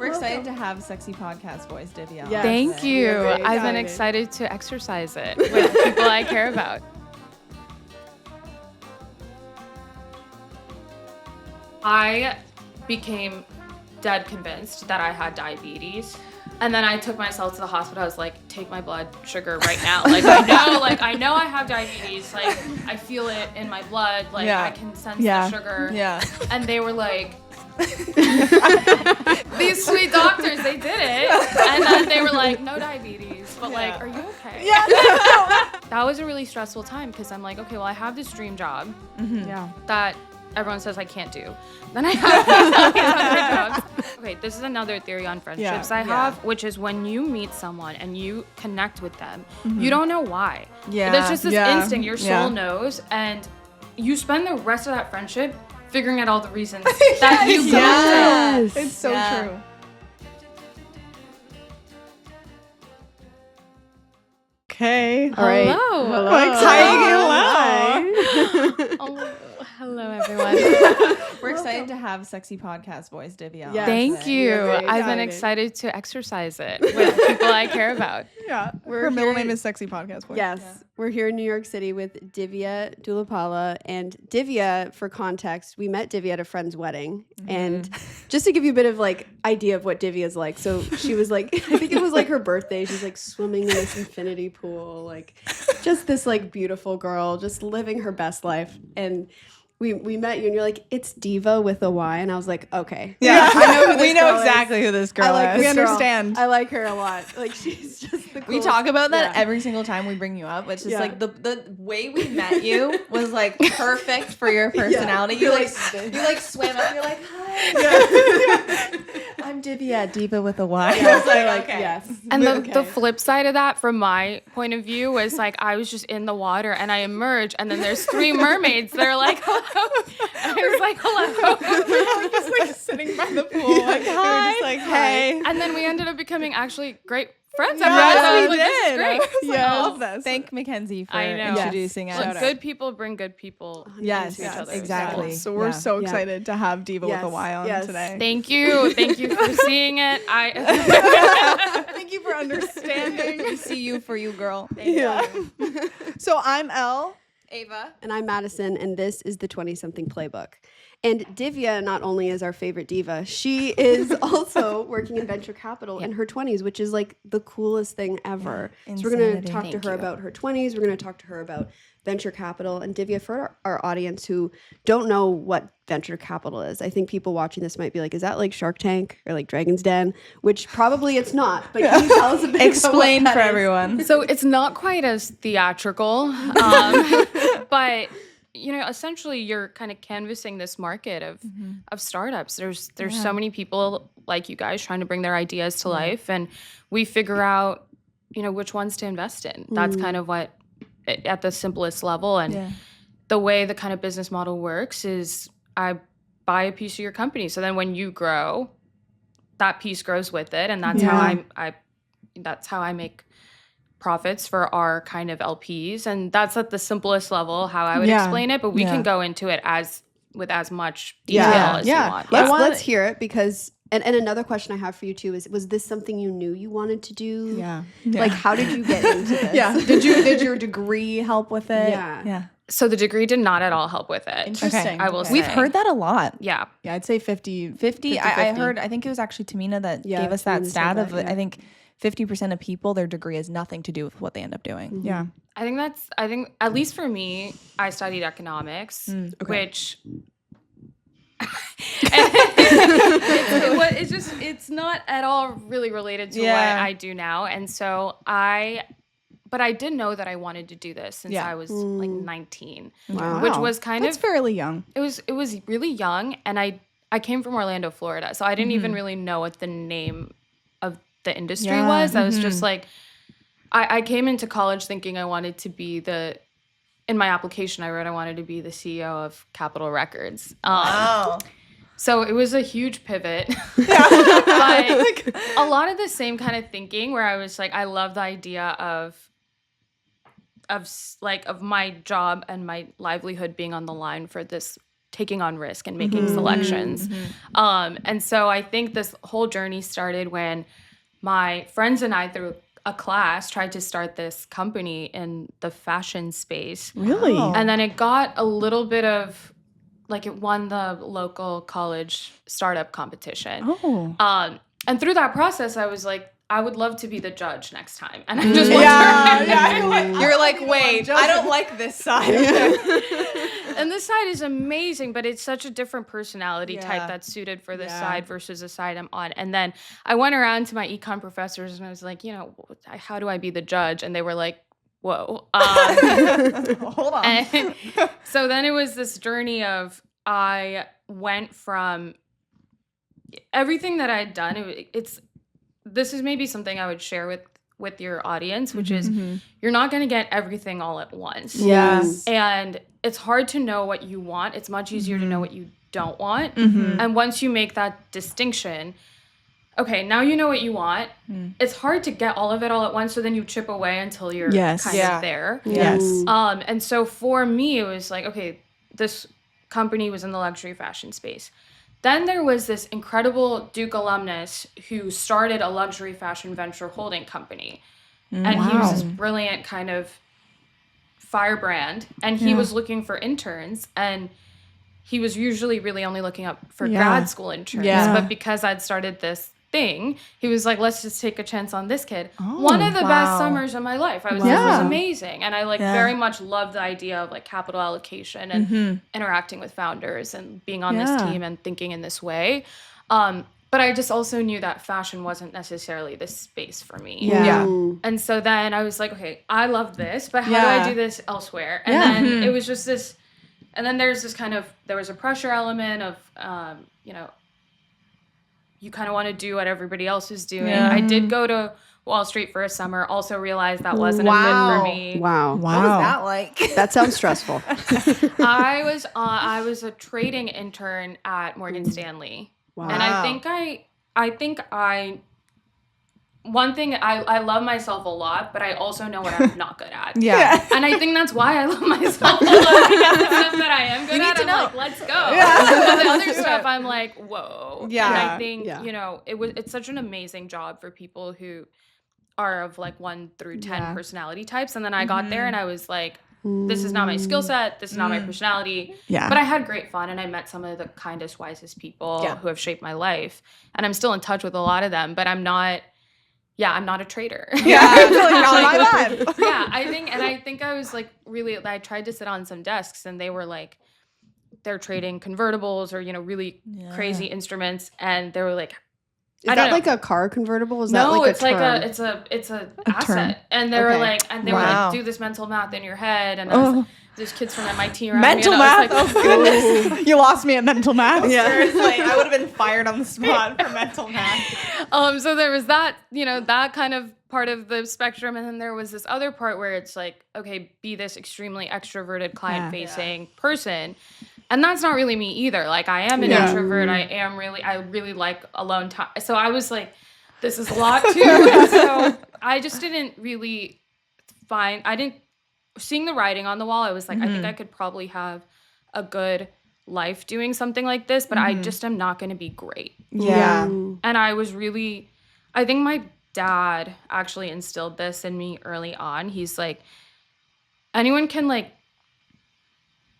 excited to have sexy podcast voice, Divya. Yes. Thank you. I've been excited to exercise it with people I care about. I became dead convinced that I had diabetes. And then I took myself to the hospital. I was like, take my blood sugar right now. Like, I know I have diabetes. Like, I feel it in my blood. Like, I can sense the sugar. Yeah. And they were like, these sweet doctors, they did it. And then they were like, no diabetes. But like, are you okay? Yeah. That was a really stressful time because I'm like, okay, well, I have this dream job that everyone says I can't do. Then I have these other jobs. Okay, this is another theory on friendships I have, which is when you meet someone and you connect with them, you don't know why. Yeah. There's just this instinct, your soul knows, and you spend the rest of that friendship figuring out all the reasons that you got it. It's so true. Okay. All right. Hello. Hello. Hello, everyone. We're excited to have sexy podcast voice, Divya. Yes. Thank you. I've been excited to exercise it with people I care about. Yeah. Her middle name is Sexy Podcast Voice. Yes. Yeah. We're here in New York City with Divya Dulapala. And Divya, for context, we met Divya at a friend's wedding. Mm-hmm. And just to give you a bit of like idea of what Divya is like. So she was like, I think it was like her birthday. She's like swimming in this infinity pool. Like just this like beautiful girl, just living her best life. And we met you and you're like, it's Diva with a Y. And I was like, okay. Yeah. I know who this we know girl exactly is. who this girl like is. We this girl. understand. I like her a lot. Like she's just the coolest. We talk about that every single time we bring you up, which is like the way we met you was like perfect for your personality. You like swam up, you're like, hi. I'm Divya, Diva with a Y. Yes, I like yes. And the flip side of that, from my point of view, was like I was just in the water and I emerged, and then there's three mermaids. They're like, hello. And I was like, hello. We were just like sitting by the pool. Like, hi. We were just like, hey. And then we ended up becoming actually great friends. Yes, we This is did. great. Yeah, I love this. Thank Mackenzie for I know. introducing us. Look, good people bring good people Yes, into each other. exactly. So we're so excited to have Diva with a Y on today. Thank you. Thank you for seeing it. Thank you for understanding. We see you for you, girl. Thank you. So I'm Elle. Ava. And I'm Madison, and this is the 20-something Playbook. And Divya not only is our favorite diva, she is also working in venture capital in her 20s, which is like the coolest thing ever. So we're going to talk to her about her 20s. We're going to talk to her about venture capital. And Divya, for our audience who don't know what venture capital is, I think people watching this might be like, is that like Shark Tank or like Dragon's Den? Which probably it's not. But can you tell us a bit Explain about what for that is? everyone. So it's not quite as theatrical, but you know, essentially you're kind of canvassing this market of startups. There's so many people like you guys trying to bring their ideas to life, and we figure out, you know, which ones to invest in. That's kind of what, at the simplest level. And the way the kind of business model works is I buy a piece of your company. So then when you grow, that piece grows with it, and that's how I make profits for our kind of LPs. And that's at the simplest level how I would explain it, but we can go into it with as much detail as you want. Let's hear it, because and another question I have for you too is, was this something you knew you wanted to do? Yeah. Like, how did you get into this? Did your degree help with it? Yeah. So the degree did not at all help with it. Interesting. I will say. We've heard that a lot. Yeah. Yeah, I'd say 50. 50. I heard, I think it was actually Tamina that gave us that stat of, I think 50% of people, their degree has nothing to do with what they end up doing. Yeah. I think at least for me, I studied economics, which it's not at all really related to what I do now. And so but I did know that I wanted to do this since I was like 19, which was That's fairly young. It was really young, and I came from Orlando, Florida, so I didn't even really know what the name of the industry was. I was just like, I came into college thinking I wanted to be in my application I wrote I wanted to be the CEO of Capitol Records. Wow. So it was a huge pivot, but a lot of the same kind of thinking where I was like, I love the idea of my job and my livelihood being on the line for this taking on risk and making selections. And so I think this whole journey started when my friends and I, through a class, tried to start this company in the fashion space. Really? And then it got a little bit of, like, it won the local college startup competition. And through that process, I was like, I would love to be the judge next time. And I just You're like, wait, I don't like this side. And this side is amazing, but it's such a different personality type that's suited for this side versus the side I'm on. And then I went around to my econ professors and I was like, how do I be the judge? And they were like, whoa. Hold on. And so then it was this journey of, I went from everything that I had done. This is maybe something I would share with your audience, which is you're not going to get everything all at once. Yes. And it's hard to know what you want. It's much easier to know what you don't want. And once you make that distinction, okay, now you know what you want. It's hard to get all of it all at once, so then you chip away until you're kind of there. Yes. And so for me, it was like, okay, this company was in the luxury fashion space. Then there was this incredible Duke alumnus who started a luxury fashion venture holding company. And he was this brilliant kind of firebrand. And he was looking for interns. And he was usually really only looking up for grad school interns. But because I'd started this thing, he was like, let's just take a chance on this kid. One of the best summers of my life. I was like, it was amazing. And I very much loved the idea of like capital allocation and interacting with founders and being on this team and thinking in this way. But I just also knew that fashion wasn't necessarily the space for me. And so then I was like, okay, I love this, but how do I do this elsewhere? And then it was just this, and then there was a pressure element of, you kind of want to do what everybody else is doing. I did go to Wall Street for a summer, also realized that wasn't a fit for me. Wow. What was that like? That sounds stressful. I was a trading intern at Morgan Stanley. Wow. And I think one thing, I love myself a lot, but I also know what I'm not good at. And I think that's why I love myself a lot, because the stuff that I am good at, I'm like, let's go. But the other stuff, I'm like, whoa. And I think, it's such an amazing job for people who are of like 1 through 10 personality types. And then I got there and I was like, this is not my skill set. This is not my personality. But I had great fun and I met some of the kindest, wisest people who have shaped my life. And I'm still in touch with a lot of them, but I'm not a trader. Not my vibe. I think I was like I tried to sit on some desks and they were like, they're trading convertibles or, really crazy instruments. And they were like, Is that like a car convertible? Is that like a term? It's a asset. And they were like, do this mental math in your head. And there's kids from MIT around mental me. Math? Like, Goodness. You lost me at mental math. Seriously, I would have been fired on the spot for mental math. So there was that, that kind of part of the spectrum. And then there was this other part where it's like, okay, be this extremely extroverted client-facing person. And that's not really me either. Like, I am an introvert. I really like alone time. So I was like, this is a lot too. And so I just didn't really seeing the writing on the wall, I was like, I think I could probably have a good life doing something like this, but I just am not going to be great. And I think my dad actually instilled this in me early on. He's like, anyone can like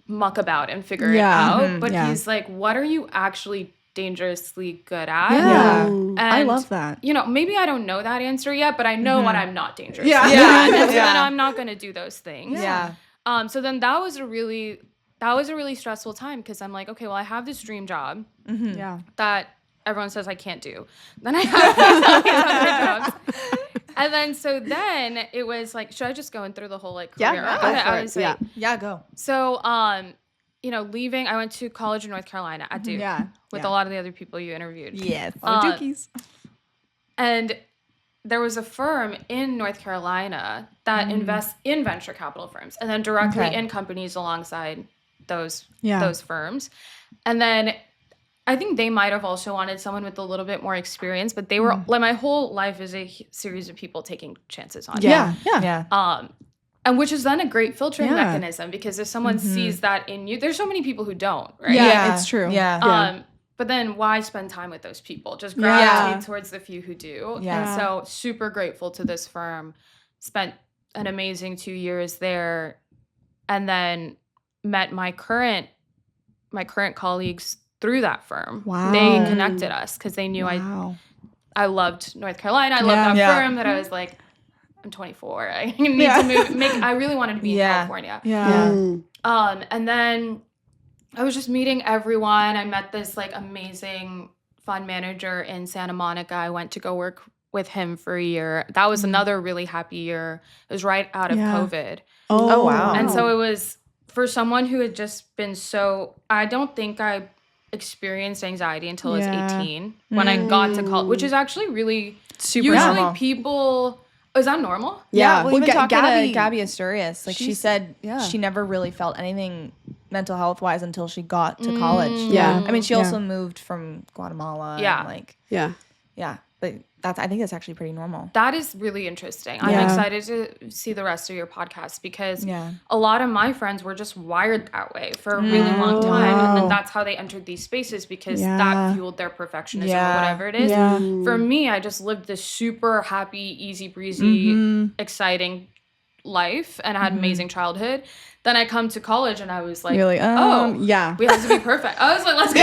muck about and figure it out, but he's like, what are you actually dangerously good at? And I love that. Maybe I don't know that answer yet, but I know what I'm not dangerous at. And so then I'm not going to do those things. So then that was a really stressful time, because I'm like, okay, well, I have this dream job that everyone says I can't do. Then I have these other jobs. And then it was like, should I just go in through the whole like career? I was like, go. So leaving, I went to college in North Carolina at Duke with a lot of the other people you interviewed. Yes. Dookies. And there was a firm in North Carolina that invests in venture capital firms and then directly in companies alongside those firms. And then I think they might have also wanted someone with a little bit more experience, but they were like, my whole life is a series of people taking chances on me. And which is then a great filtering mechanism, because if someone sees that in you, there's so many people who don't, right? Yeah, it's true. Yeah. But then why spend time with those people? Just gravitate towards the few who do. Yeah. And so super grateful to this firm. Spent an amazing 2 years there, and then met my current colleagues through that firm. Wow. They connected us because they knew I loved North Carolina. I loved that firm, that I was like, I'm 24. I need to move. I really wanted to be in California. And then I was just meeting everyone. I met this like amazing fund manager in Santa Monica. I went to go work with him for a year. That was another really happy year. It was right out of COVID. Oh, wow. And so it was, for someone who had just been I don't think I experienced anxiety until I was 18 when I got to college, which is actually really super usually normal. People. Is that normal? Yeah, Well, we've been talking Gabby- to Gabby Asturias. Like, she said she never really felt anything mental health wise until she got to college. Yeah. I mean, she also moved from Guatemala. Yeah. And like, Yeah. but I think that's actually pretty normal. That is really interesting. I'm excited to see the rest of your podcast, because a lot of my friends were just wired that way for a really long time. And then that's how they entered these spaces, because that fueled their perfectionism or whatever it is. For me, I just lived this super happy, easy breezy, exciting life, and I had an amazing childhood. Then I come to college and I was like, we have to be perfect. I was like, let's go.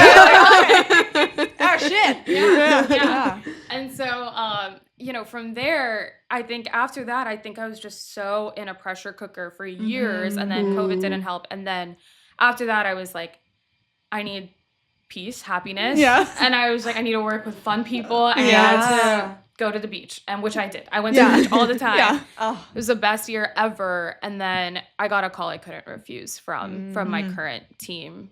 Oh, shit. Yeah. And so, from there, I think after that, I was just so in a pressure cooker for years, and then COVID didn't help. And then after that, I was like, I need peace, happiness. Yeah. And I was like, I need to work with fun people. I need to go to the beach, and which I did. I went to the beach all the time. It was the best year ever. And then I got a call I couldn't refuse from my current team,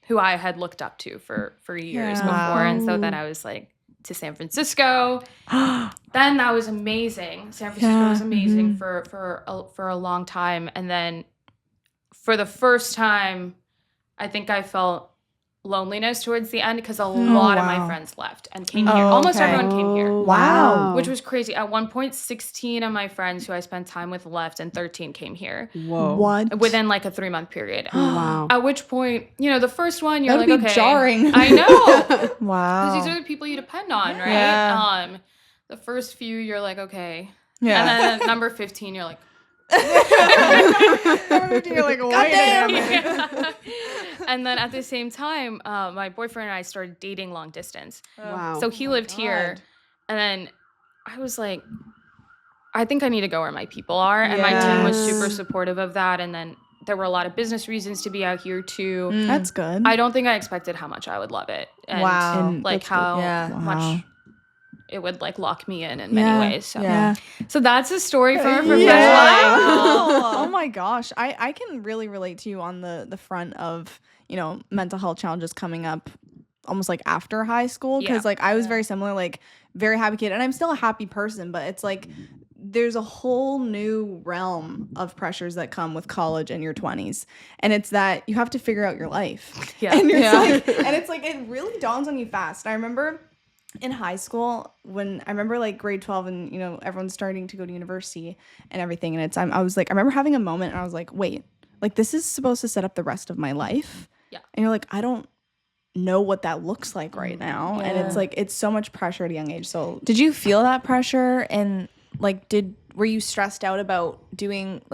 who I had looked up to for years before. And so then I was like, to San Francisco. Then that was amazing. San Francisco was amazing for a long time. And then for the first time, I think I felt loneliness towards the end, because a lot of my friends left and came here. Almost everyone came here. Wow. Which was crazy. At one point, 16 of my friends who I spent time with left, and 13 came here. Whoa. What? Within like a 3-month period. Wow. At which point, the first one, you're That'd like, be okay. jarring. I know. Wow. Because these are the people you depend on, right? Yeah. The first few, you're like, okay. Yeah. And then at number 15, you're like, You're like, wait a minute. And then at the same time, my boyfriend and I started dating long distance. Wow. So he lived here, and then I was like, I think I need to go where my people are. And my team was super supportive of that. And then there were a lot of business reasons to be out here too. That's good. I don't think I expected how much I would love it. And like how much it would like lock me in many ways. So, so that's a story from a professional life. Oh my gosh. I can really relate to you on the front of, mental health challenges coming up almost like after high school. Because like I was very similar, like very happy kid. And I'm still a happy person, but it's like there's a whole new realm of pressures that come with college in your 20s. And it's that you have to figure out your life. And it's like it really dawns on you fast. I remember in high school, when I remember like grade 12 and, everyone's starting to go to university and everything. And I remember having a moment and I was like, wait, like this is supposed to set up the rest of my life. Yeah. And you're like, I don't know what that looks like right now. And it's like, it's so much pressure at a young age. So did you feel that pressure? And like, were you stressed out about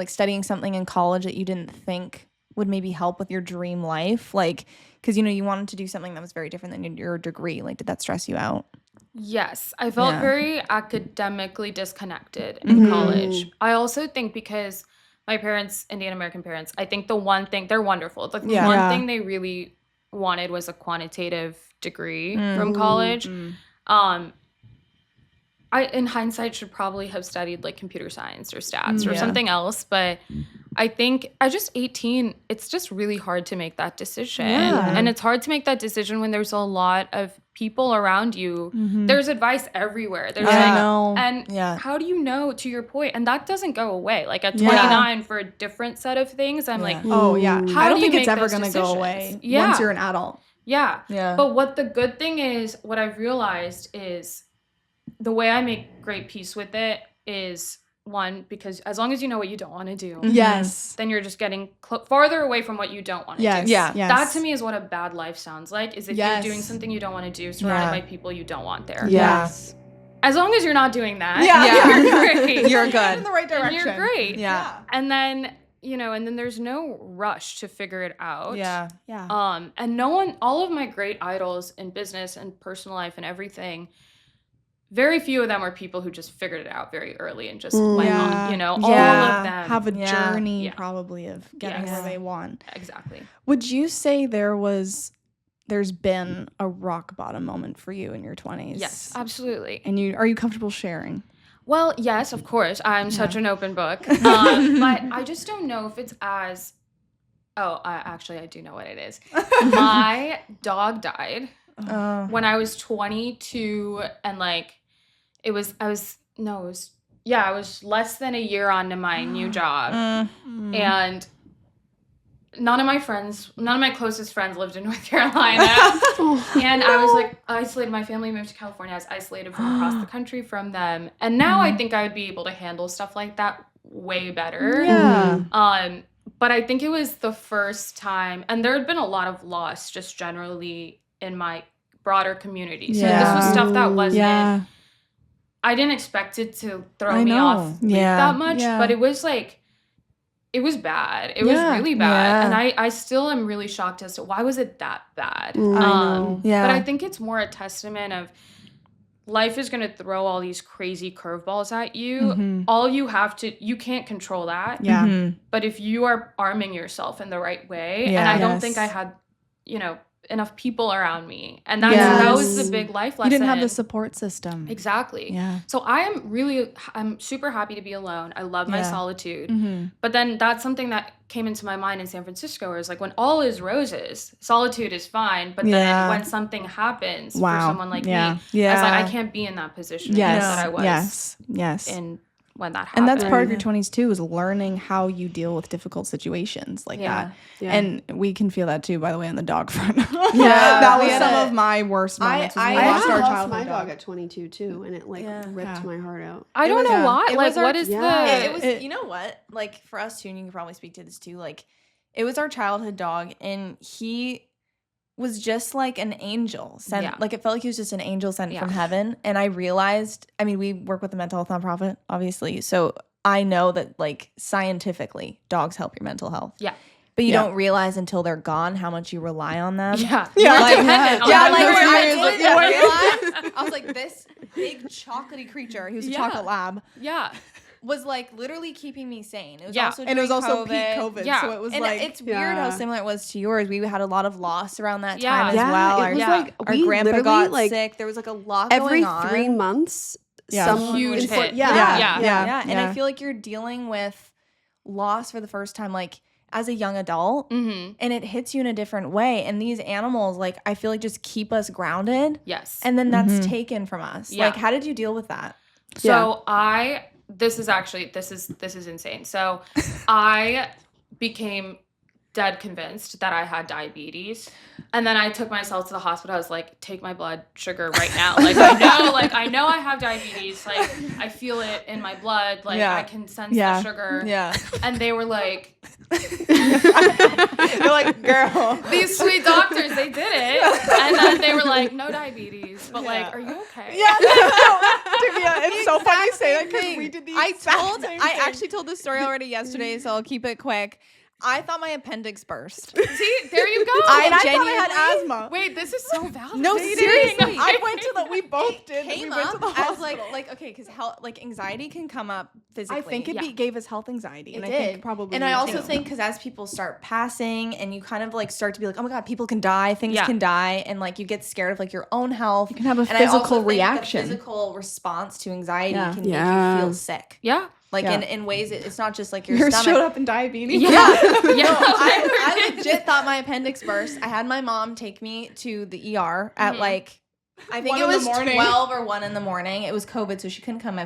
studying something in college that you didn't think would maybe help with your dream life? Like, because, you wanted to do something that was very different than your degree. Like, did that stress you out? Yes. I felt very academically disconnected in college. I also think because my parents, Indian American parents, I think the one thing, they're wonderful. The one thing they really wanted was a quantitative degree from college. I, in hindsight, should probably have studied like computer science or stats or something else. But I think at just 18, it's just really hard to make that decision. And it's hard to make that decision when there's a lot of people around you. There's advice everywhere. There's how do you know, to your point? And that doesn't go away. Like at 29 for a different set of things, I'm like, oh yeah. How I don't do you think it's make ever those going to go decisions? away Yeah. once you're an adult. Yeah. But what the good thing is, what I've realized is the way I make great peace with it is one, because as long as you know what you don't want to do, Yes. then you're just getting farther away from what you don't want to do. Yeah. Yes. That to me is what a bad life sounds like, is if you're doing something you don't want to do, surrounded by people you don't want there. Yes. As long as you're not doing that, you're great. You're good. In the right direction. You're great. Yeah. And then, and then there's no rush to figure it out. Yeah. And all of my great idols in business and personal life and everything, very few of them were people who just figured it out very early and just went on, all of them have a journey probably of getting where they want. Exactly. Would you say there's been a rock bottom moment for you in your 20s? Yes, absolutely. And are you comfortable sharing? Well, yes, of course. I'm such an open book. But I just don't know if it's as... actually, I do know what it is. My dog died when I was 22, and I was less than a year on to my new job. And none of my closest friends lived in North Carolina. And I was isolated. My family moved to California. I was isolated from across the country from them. And now I think I would be able to handle stuff like that way better. Yeah. But I think it was the first time, and there had been a lot of loss just generally in my broader community. So this was stuff that wasn't, I didn't expect it to throw me off that much, but it was it was bad. It was really bad. And I still am really shocked as to why was it that bad. But I think it's more a testament of life is going to throw all these crazy curveballs at you. All you can't control that. But if you are arming yourself in the right way, and I don't think I had, enough people around me, and that was the big life lesson. You didn't have the support system. Exactly. So I'm super happy to be alone. I love my solitude. But then that's something that came into my mind in San Francisco, where it's when all is roses, solitude is fine, but then when something happens for someone like me, I was I can't be in that position that I was in when that happened. And that's part of your 20s too, is learning how you deal with difficult situations like that. And we can feel that too, by the way, on the dog front. That was some of my worst moments. I lost my dog at 22 too, and it ripped my heart out. I don't know why. What is the... It was, you know what? For us too, and you can probably speak to this too, it was our childhood dog, and he was just like an angel sent. It felt like he was just an angel sent from heaven. And I realized, we work with a mental health nonprofit, obviously, so I know that scientifically dogs help your mental health. But you don't realize until they're gone how much you rely on them. I was this big chocolatey creature, he was a chocolate lab, was literally keeping me sane. It was also and it was also COVID. peak COVID, so it was it's weird how similar it was to yours. We had a lot of loss around that time as well. It was our grandpa got sick. There was a lot going on. Every 3 months, some huge hit. And I feel like you're dealing with loss for the first time, as a young adult, and it hits you in a different way. And these animals, I feel just keep us grounded. Yes. And then that's taken from us. How did you deal with that? So this is insane. So I became dead convinced that I had diabetes. And then I took myself to the hospital. I was take my blood sugar right now. I know I have diabetes. I feel it in my blood. I can sense the sugar. And they were you're girl. These sweet doctors, they did it. And then they were no diabetes. But are you okay? Divya, it's so funny you say that because we did the exact same thing. I actually told this story already yesterday, so I'll keep it quick. I thought my appendix burst. See, there you go. I thought I had asthma. Wait, this is so validating. No, seriously. I went to we both did. Came we went up to the hospital. as okay, because anxiety can come up physically. I think it gave us health anxiety. It did. I think probably. And I also think because as people start passing, and you kind of start to be oh my god, people can die, things can die, and you get scared of your own health. You can have a physical reaction. The physical response to anxiety can make you feel sick. Yeah. In ways, it's not just your stomach. Showed up in diabetes. I legit thought my appendix burst. I had my mom take me to the ER at I think it was 12 or 1 in the morning. It was COVID, so she couldn't come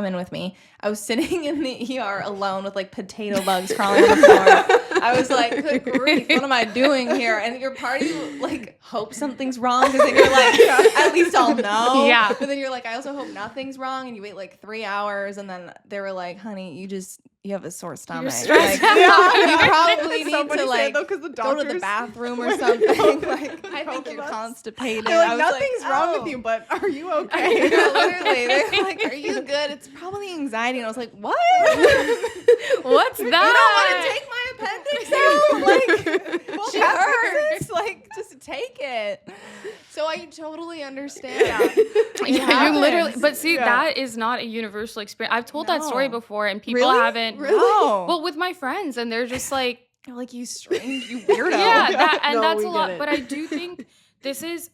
in with me. I was sitting in the ER alone with like potato bugs crawling on the floor. I was like, good grief, what am I doing here? And your party like hopes something's wrong because then you're like, at least I'll know. Yeah. But then you're like, I also hope nothing's wrong. And you wait like 3 hours, and then they were like, honey, you have a sore stomach. You're stressed like, out. you probably need Somebody to like said, though, go to the bathroom or something. Like, I think you're constipated. They're like, I was nothing's wrong with oh. you, but are you okay? Literally, they're like, "Are you good?" It's probably anxiety, and I was like, "What? What's that? You don't want to take my appendix out? Like, she hurts. Like, just take it." So I totally understand. Yeah, you literally. But see, that is not a universal experience. I've told that story before, and people haven't. Really? No. Well, with my friends, and they're just like, You're like, you strange, you weirdo. yeah, No, that's we a get lot. it. But I do think this is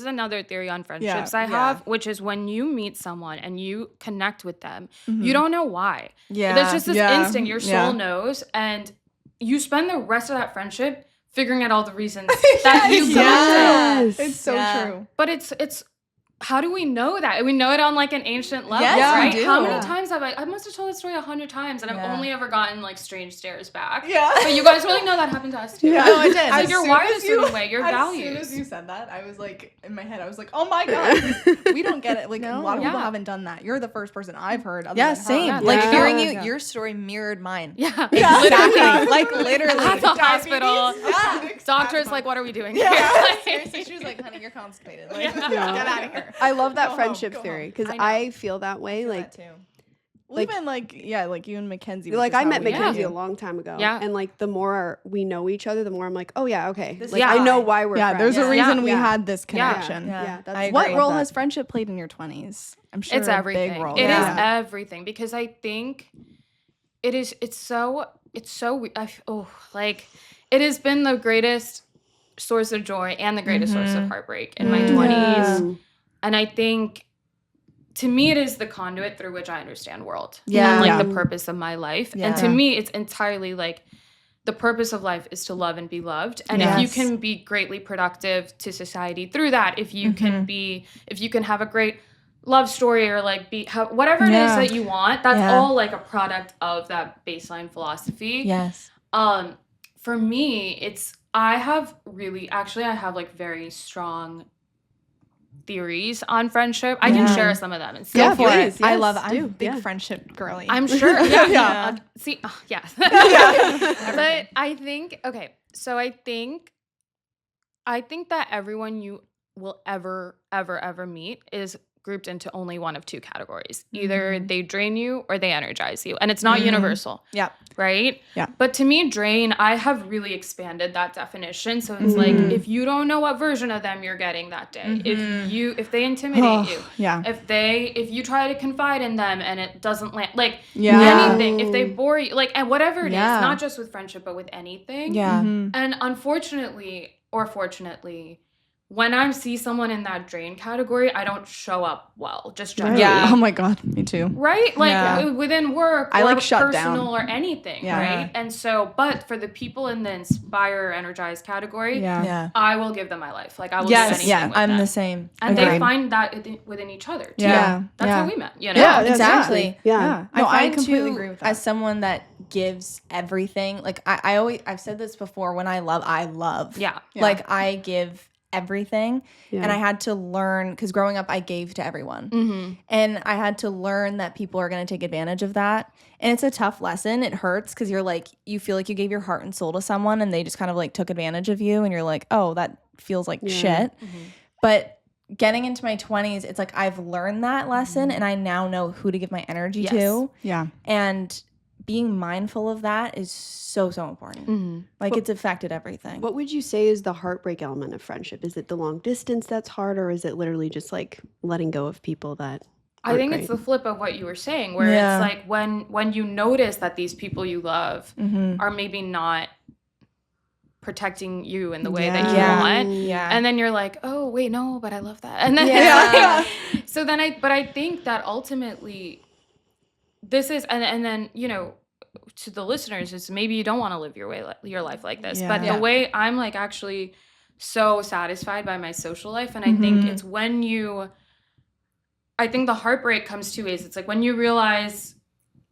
another theory on friendships I yeah. have, which is when you meet someone and you connect with them, you don't know why. Yeah. There's just this Yeah. instinct, your soul knows, and you spend the rest of that friendship figuring out all the reasons that you got there. Yes. It's so true. But it's how do we know that? We know it on like an ancient level, Yes, we right? do. How many times have I must have told that story 100 times, and I've Yeah. only ever gotten like strange stares back. Yeah. But you guys really know that happened to us too. Yeah. No, it did. Like, you're As wired a soon as you- certain way, your As values. soon as you said that, I was like, in my head, I was like, oh my God. We don't get it. Like, a lot of people Yeah. haven't done that. You're the first person I've heard. Other Yeah, than her. same. Yeah, Like yeah. hearing you, Yeah. your story mirrored mine. Yeah. Exactly. Like literally. At the hospital. Yeah. Doctor's like, what are we doing Yeah. here? Seriously, she was like, honey, you're constipated. Like, Yeah. get out of here. I love that Go friendship home. theory because I know. I feel that way. I feel Like, that too. Well, even like you and Mackenzie. like which is I how met we Mackenzie met. a long time ago. Yeah. And like the more we know each other, the more I'm like, oh yeah, okay. This Like is I know why. why we're Yeah, friends. there's a reason we Yeah. had this connection. Yeah, that's I agree. What with role that. has friendship played in your 20s? I'm sure It's a everything. big role. It is Yeah. everything because I think it's so like it has been the greatest source of joy and the greatest source of heartbreak in my 20s. And I think to me it is the conduit through which I understand world. Yeah. And like Yeah. the purpose of my life. Yeah. And to me it's entirely like the purpose of life is to love and be loved. And if you Yes. can be greatly productive to society through that, if you can have a great love story or like whatever it is Yeah. that you want, that's Yeah. all like a product of that baseline philosophy. Yes. For me, I have like very strong theories on friendship. I can share some of them and Yeah, stuff. for it. please. I Yes, love it. I'm do. a big Yeah. friendship girly. I'm sure. Yeah. Yeah. Yeah. But I think I think that everyone you will ever meet is grouped into only one of two categories. Either they drain you or they energize you. And it's not universal. Yeah. Right? Yeah. But to me, drain, I have really expanded that definition. So it's like if you don't know what version of them you're getting that day, if they intimidate you, Yeah. if you try to confide in them and it doesn't land, like Yeah. anything, if they bore you, like, and whatever it Yeah. is, not just with friendship, but with anything. Yeah. And unfortunately, or fortunately, when I see someone in that drain category, I don't show up well, just generally. Yeah. Oh my God. Me too. Right? Like Yeah. within work I, or like, shut personal down. or anything, Yeah. right? And so, but for the people in the inspire, energize category, Yeah. Yeah. I will give them my life. Like I will do Yes. anything Yeah. with I'm them. the same. And they Agreed. find that within each other too. Yeah. That's Yeah. how we met, you know? Yeah, Yeah, exactly. Yeah. No, I find completely too, agree with that. as someone that gives everything, like I've said this before, when I love. Yeah. Like I give everything. Yeah. And I had to learn, because growing up I gave to everyone. And I had to learn that people are going to take advantage of that. And it's a tough lesson. It hurts because you're like, you feel like you gave your heart and soul to someone and they just kind of like took advantage of you. And you're like, oh, that feels like shit. But getting into my 20s, it's like I've learned that lesson and I now know who to give my energy to. Yeah. And being mindful of that is so important. Like it's affected everything. What would you say is the heartbreak element of friendship? Is it the long distance that's hard, or is it literally just like letting go of people that I think it's the flip of what you were saying, where Yeah. it's like when you notice that these people you love are maybe not protecting you in the way that you want. Yeah. And then you're like, oh wait, no, but I love that. And then Yeah. so then I think that ultimately this is and then, you know, to the listeners, is maybe you don't want to live your life like this. Yeah. But Yeah. the way I'm like actually so satisfied by my social life. And I think it's when I think the heartbreak comes two ways. It's like when you realize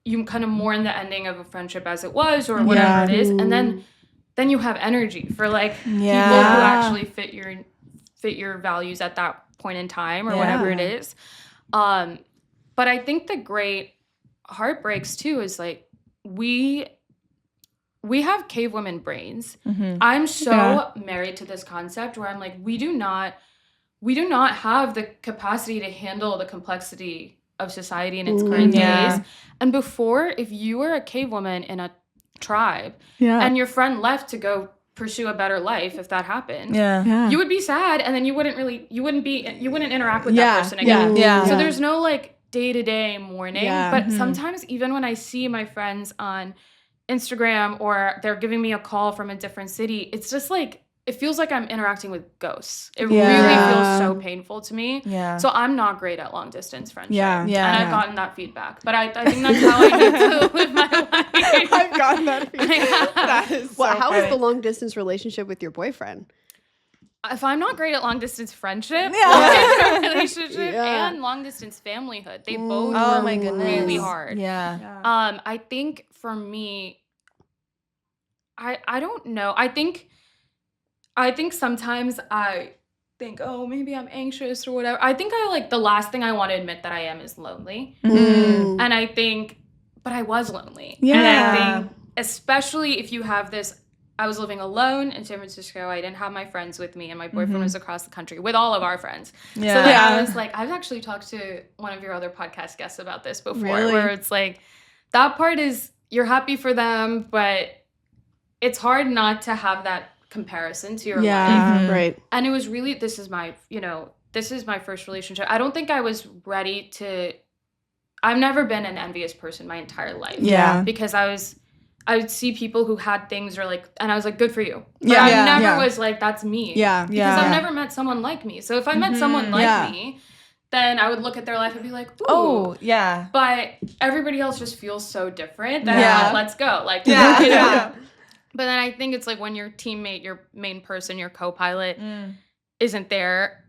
you kind of mourn the ending of a friendship as it was or whatever it is. And then you have energy for like people who actually fit your values at that point in time or whatever it is. But I think the great heartbreaks too is like we have cave women brains. I'm so married to this concept where I'm like, we do not have the capacity to handle the complexity of society in its current days. And before, if you were a cave woman in a tribe and your friend left to go pursue a better life, if that happened, you would be sad, and then you wouldn't interact with that person again. So there's no like day-to-day mourning. But sometimes even when I see my friends on Instagram or they're giving me a call from a different city, it's just like, it feels like I'm interacting with ghosts. It really feels so painful to me. So I'm not great at long distance friendship. And I've gotten that feedback. But I think that's how I need to live my life. I've gotten that feedback. That is so how is the long distance relationship with your boyfriend? If I'm not great at long distance friendship, long-distance relationship, and long distance familyhood, they both work really hard. I think for me, I don't know. I think sometimes I think, oh, maybe I'm anxious or whatever. I think the last thing I want to admit that I am is lonely. And I think, but I was lonely. And I think, especially if you have this, I was living alone in San Francisco. I didn't have my friends with me, and my boyfriend was across the country with all of our friends. So I was like, I've actually talked to one of your other podcast guests about this before, where it's like, that part is, you're happy for them, but it's hard not to have that comparison to your life. Right. And it was really, this is my first relationship. I don't think I was ready to, I've never been an envious person my entire life. Because I would see people who had things and I was like, good for you. But I never was like, that's me. Because I've never met someone like me. So if I met someone like me, then I would look at their life and be like, ooh. Oh, yeah. But everybody else just feels so different that let's go. Like, you know? But then I think it's like when your teammate, your main person, your co-pilot isn't there.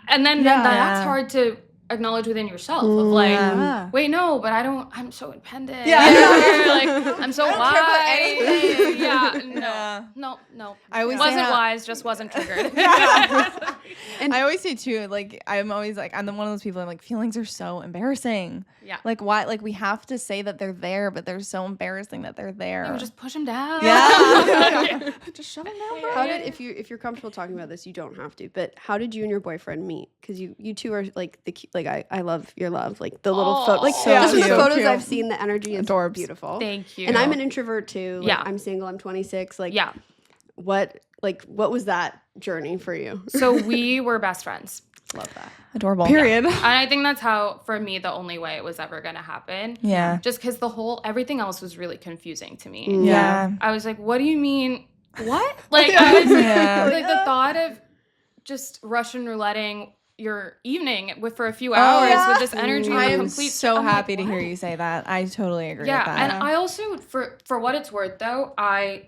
And then that's hard to acknowledge within yourself of like, wait, no, but I'm so independent. I'm so wise. No. I always wasn't wise, just wasn't triggered. And I always say too, like, I'm always like, I'm one of those people, I'm like, feelings are so embarrassing. Like, why? Like, we have to say that they're there, but they're so embarrassing that they're there. You just push them down. Just shove them down. How did, if you're comfortable talking about this, you don't have to, but how did you and your boyfriend meet? Because you two are like I love your love, like the little photo, like just from the photos I've seen, the energy is beautiful. Thank you. And I'm an introvert too. Like, I'm single. I'm 26. Like, what was that journey for you? So we were best friends. Love that. Adorable. Period. And I think that's how, for me, the only way it was ever going to happen. Just because everything else was really confusing to me. I was like, what do you mean? What? Like, I was like, the thought of just Russian rouletting your evening for a few hours with this energy. I am so happy to hear you say that. I totally agree with that. And I also, for what it's worth, though, I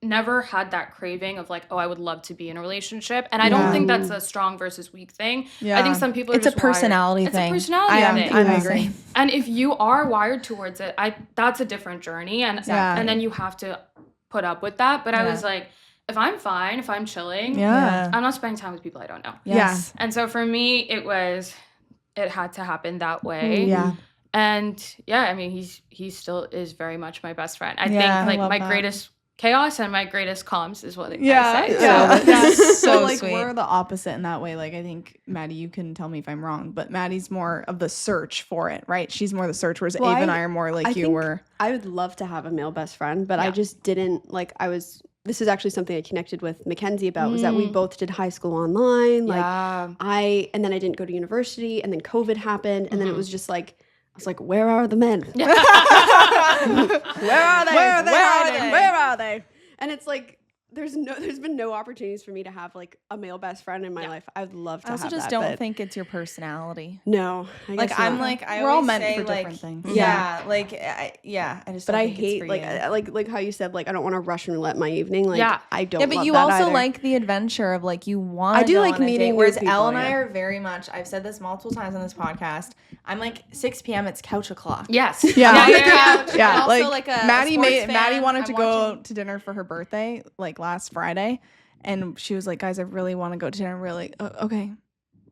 never had that craving of like, oh, I would love to be in a relationship. And I don't think that's a strong versus weak thing. I think some people are just a personality thing. It's a personality thing. I agree. And if you are wired towards it, that's a different journey. And then you have to put up with that. But I was like, if I'm fine, if I'm chilling, I'm not spending time with people I don't know. And so for me, it had to happen that way. And I mean, he still is very much my best friend. I think like my greatest chaos and my greatest calms is what I say. That's so like sweet. We're the opposite in that way. Like, I think Maddie, you can tell me if I'm wrong, but Maddie's more of the search for it, right? She's more the search, whereas Ava and I are more like you were. I would love to have a male best friend, but I just didn't this is actually something I connected with Mackenzie about, was that we both did high school online. Like and then I didn't go to university, and then COVID happened, and then it was just like, I was like, where are the men? Where are they? Where are they? And it's like, there's been no opportunities for me to have like a male best friend in my life. I'd love to I also have just that, don't think it's your personality. No, I guess I'm not. like I we're all always meant say, for like, different things. Yeah, like I just. But don't I think it's hate for like you. how you said, like I don't want to Russian roulette my evening. Like I don't. Yeah, but love you that also either. like the adventure of like you want. I do go like on a meeting date, new whereas people, Elle and I are very much. I've said this multiple times on this podcast. I'm like 6 p.m. It's couch o'clock. Yes. Yeah. On the couch. Yeah, I'm also like a Maddie sports Maddie fan. wanted to go watching- to dinner for her birthday like last Friday, and she was like, "Guys, I really want to go to dinner." We're like, okay.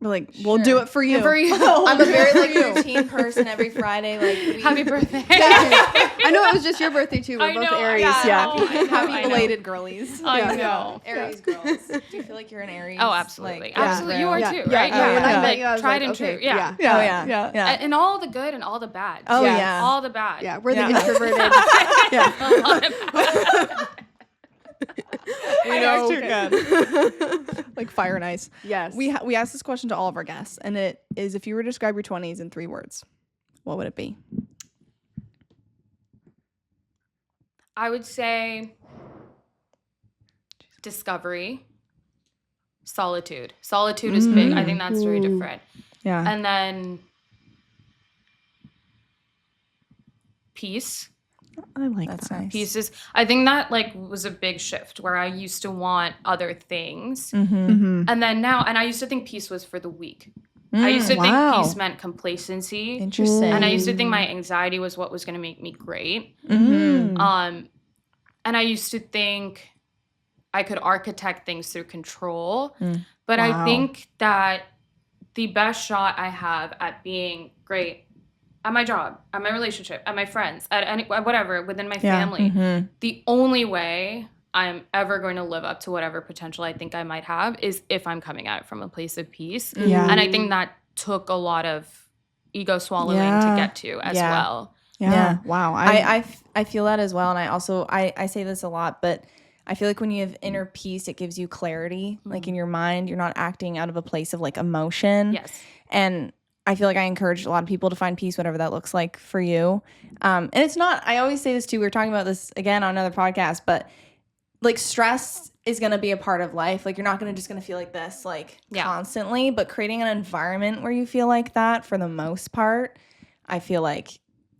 We're like, we'll do it for you. For you. I'm a very like routine person every Friday. Like Happy birthday. I know it was just your birthday too. We're I both know, Aries. yeah. Yeah. happy belated girlies. I know. Aries girls. Do you feel like you're an Aries? Oh, absolutely. Like, Absolutely. You are Yeah. too, Yeah. right? Yeah. When I Like, met you, I was tried like, and okay, true. Yeah. Yeah, Oh yeah. And all the good and all the bad. Oh Yeah. yeah. All the bad. Yeah, we're the Yeah. introverted. A lot of bad. We know you're good. Like fire and ice. Yes. We asked this question to all of our guests, and it is: if you were to describe your 20s in 3 words, what would it be? I would say discovery, solitude. Solitude is big. I think that's very different. Yeah. And then peace. I like That's that. nice. Pieces. I think that like was a big shift where I used to want other things. Mm-hmm. And then now, and I used to think peace was for the weak. I used to think peace meant complacency. Interesting. And I used to think my anxiety was what was going to make me great. Mm-hmm. And I used to think I could architect things through control. But I think that the best shot I have at being great at my job, at my relationship, at my friends, at any whatever, within my family, the only way I'm ever going to live up to whatever potential I think I might have is if I'm coming at it from a place of peace. Yeah. And I think that took a lot of ego swallowing to get to as well. Yeah. Wow. I feel that as well, and I also I say this a lot, but I feel like when you have inner peace, it gives you clarity, like in your mind. You're not acting out of a place of like emotion. Yes. And I feel like I encourage a lot of people to find peace, whatever that looks like for you. And it's not, I always say this too, we were talking about this again on another podcast, but like stress is going to be a part of life. Like you're not just going to feel like this like constantly, but creating an environment where you feel like that for the most part, I feel like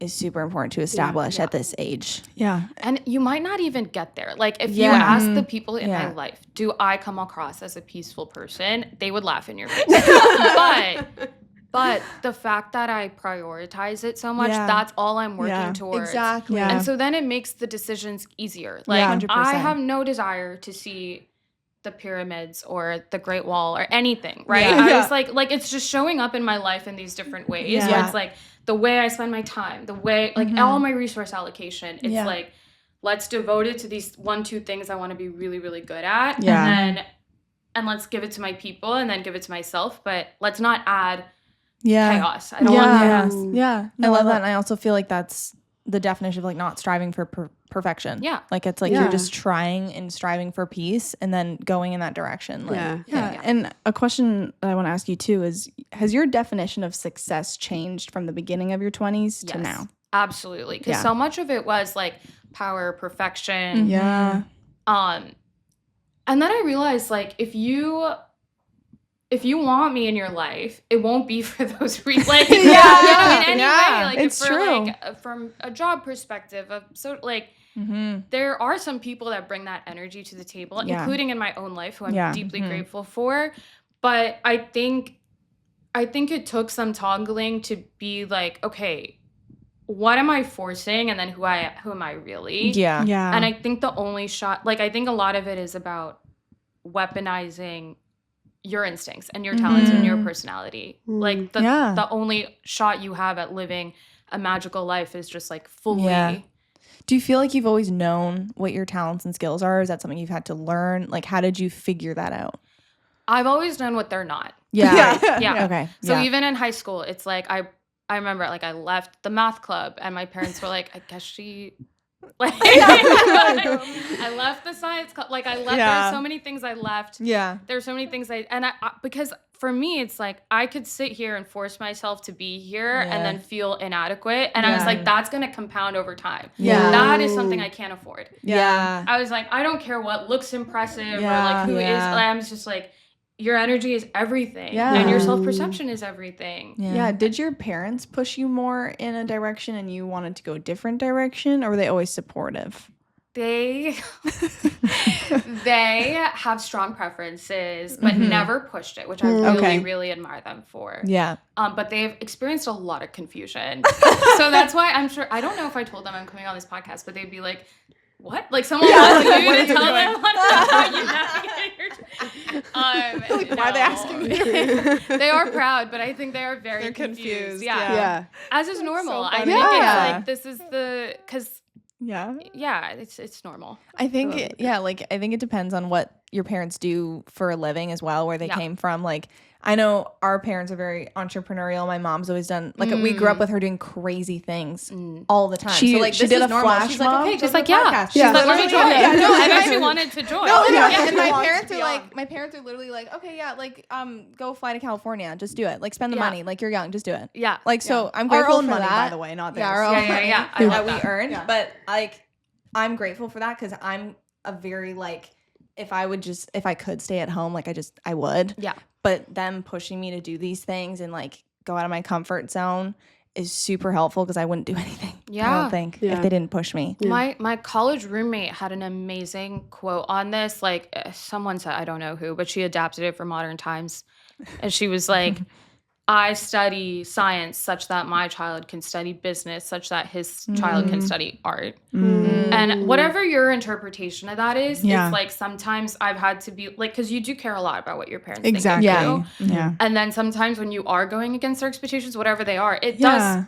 is super important to establish at this age. Yeah. And you might not even get there. Like if you ask the people in my Yeah. life, do I come across as a peaceful person? They would laugh in your face. But the fact that I prioritize it so much, that's all I'm working towards. Exactly. Yeah. And so then it makes the decisions easier. Like Yeah. 100%. I have no desire to see the pyramids or the Great Wall or anything, right? Yeah. I was like it's just showing up in my life in these different ways. Yeah. Where it's like the way I spend my time, the way like all my resource allocation. It's like let's devote it to these 1-2 things I want to be really, really good at. Yeah. And let's give it to my people and then give it to myself. But let's not add chaos. I don't Yeah. want chaos. Yeah. I love that. And I also feel like that's the definition of like not striving for perfection. Yeah. Like it's like you're just trying and striving for peace and then going in that direction. Like, Yeah. And a question that I want to ask you too is, has your definition of success changed from the beginning of your 20s to now? Absolutely. Because Yeah. so much of it was like power, perfection. Yeah. And then I realized like if you want me in your life, it won't be for those reasons. Like, in any way. Like, it's true. Like, from a job perspective, there are some people that bring that energy to the table, including in my own life, who I'm deeply grateful for. But I think it took some toggling to be like, okay, what am I forcing, and then who am I really? Yeah. Yeah. And I think the only shot, like, I think a lot of it is about weaponizing your instincts and your talents and your personality. Like the only shot you have at living a magical life is just like fully. Yeah. Do you feel like you've always known what your talents and skills are? Or is that something you've had to learn? Like, how did you figure that out? I've always known what they're not. Yeah. Yeah. Okay. So even in high school, it's like I remember like I left the math club and my parents were like, I guess she Like I left the science club. Like I left. Yeah. There's so many things I left. Yeah. There's so many things I because for me it's like I could sit here and force myself to be here and then feel inadequate, and I was like, that's gonna compound over time. Yeah. That is something I can't afford. Yeah. I was like, I don't care what looks impressive or like who is. I'm just like, your energy is everything, and your self-perception is everything. Yeah. Did your parents push you more in a direction and you wanted to go a different direction, or were they always supportive? They have strong preferences, but never pushed it, which I really, really admire them for. Yeah. But they've experienced a lot of confusion. So that's why I'm sure, I don't know if I told them I'm coming on this podcast, but they'd be like, what? Like someone wants you to tell them how you navigate your why are they asking me? They are proud, but I think they are very confused. Yeah. As is normal. So I funny. think it's like, this is because it's normal. I think I think it depends on what your parents do for a living as well, where they came from. Like, I know our parents are very entrepreneurial. My mom's always done, like, we grew up with her doing crazy things all the time. She did a flash She's mob. like, okay, She's like, She's Yeah. like, let me join. Yeah. No, I actually wanted to join. And my wants parents to are be like, on. my parents are literally like, okay, go fly to California, just do it. Like, spend the money. Like, you're young, just do it. Yeah. Like, so I'm Our grateful own for money, that. by the way, not theirs. Yeah, our own money I that love we that. earned. But like, I'm grateful for that because I'm a very like, if I could stay at home, like I would. Yeah. But them pushing me to do these things and like go out of my comfort zone is super helpful because I wouldn't do anything. Yeah. I don't think if they didn't push me. My college roommate had an amazing quote on this. Like someone said, I don't know who, but she adapted it for modern times. And she was like, I study science such that my child can study business, such that his child can study art. And whatever your interpretation of that is, it's like sometimes I've had to be like, because you do care a lot about what your parents think of you. Yeah. And then sometimes when you are going against their expectations, whatever they are, it does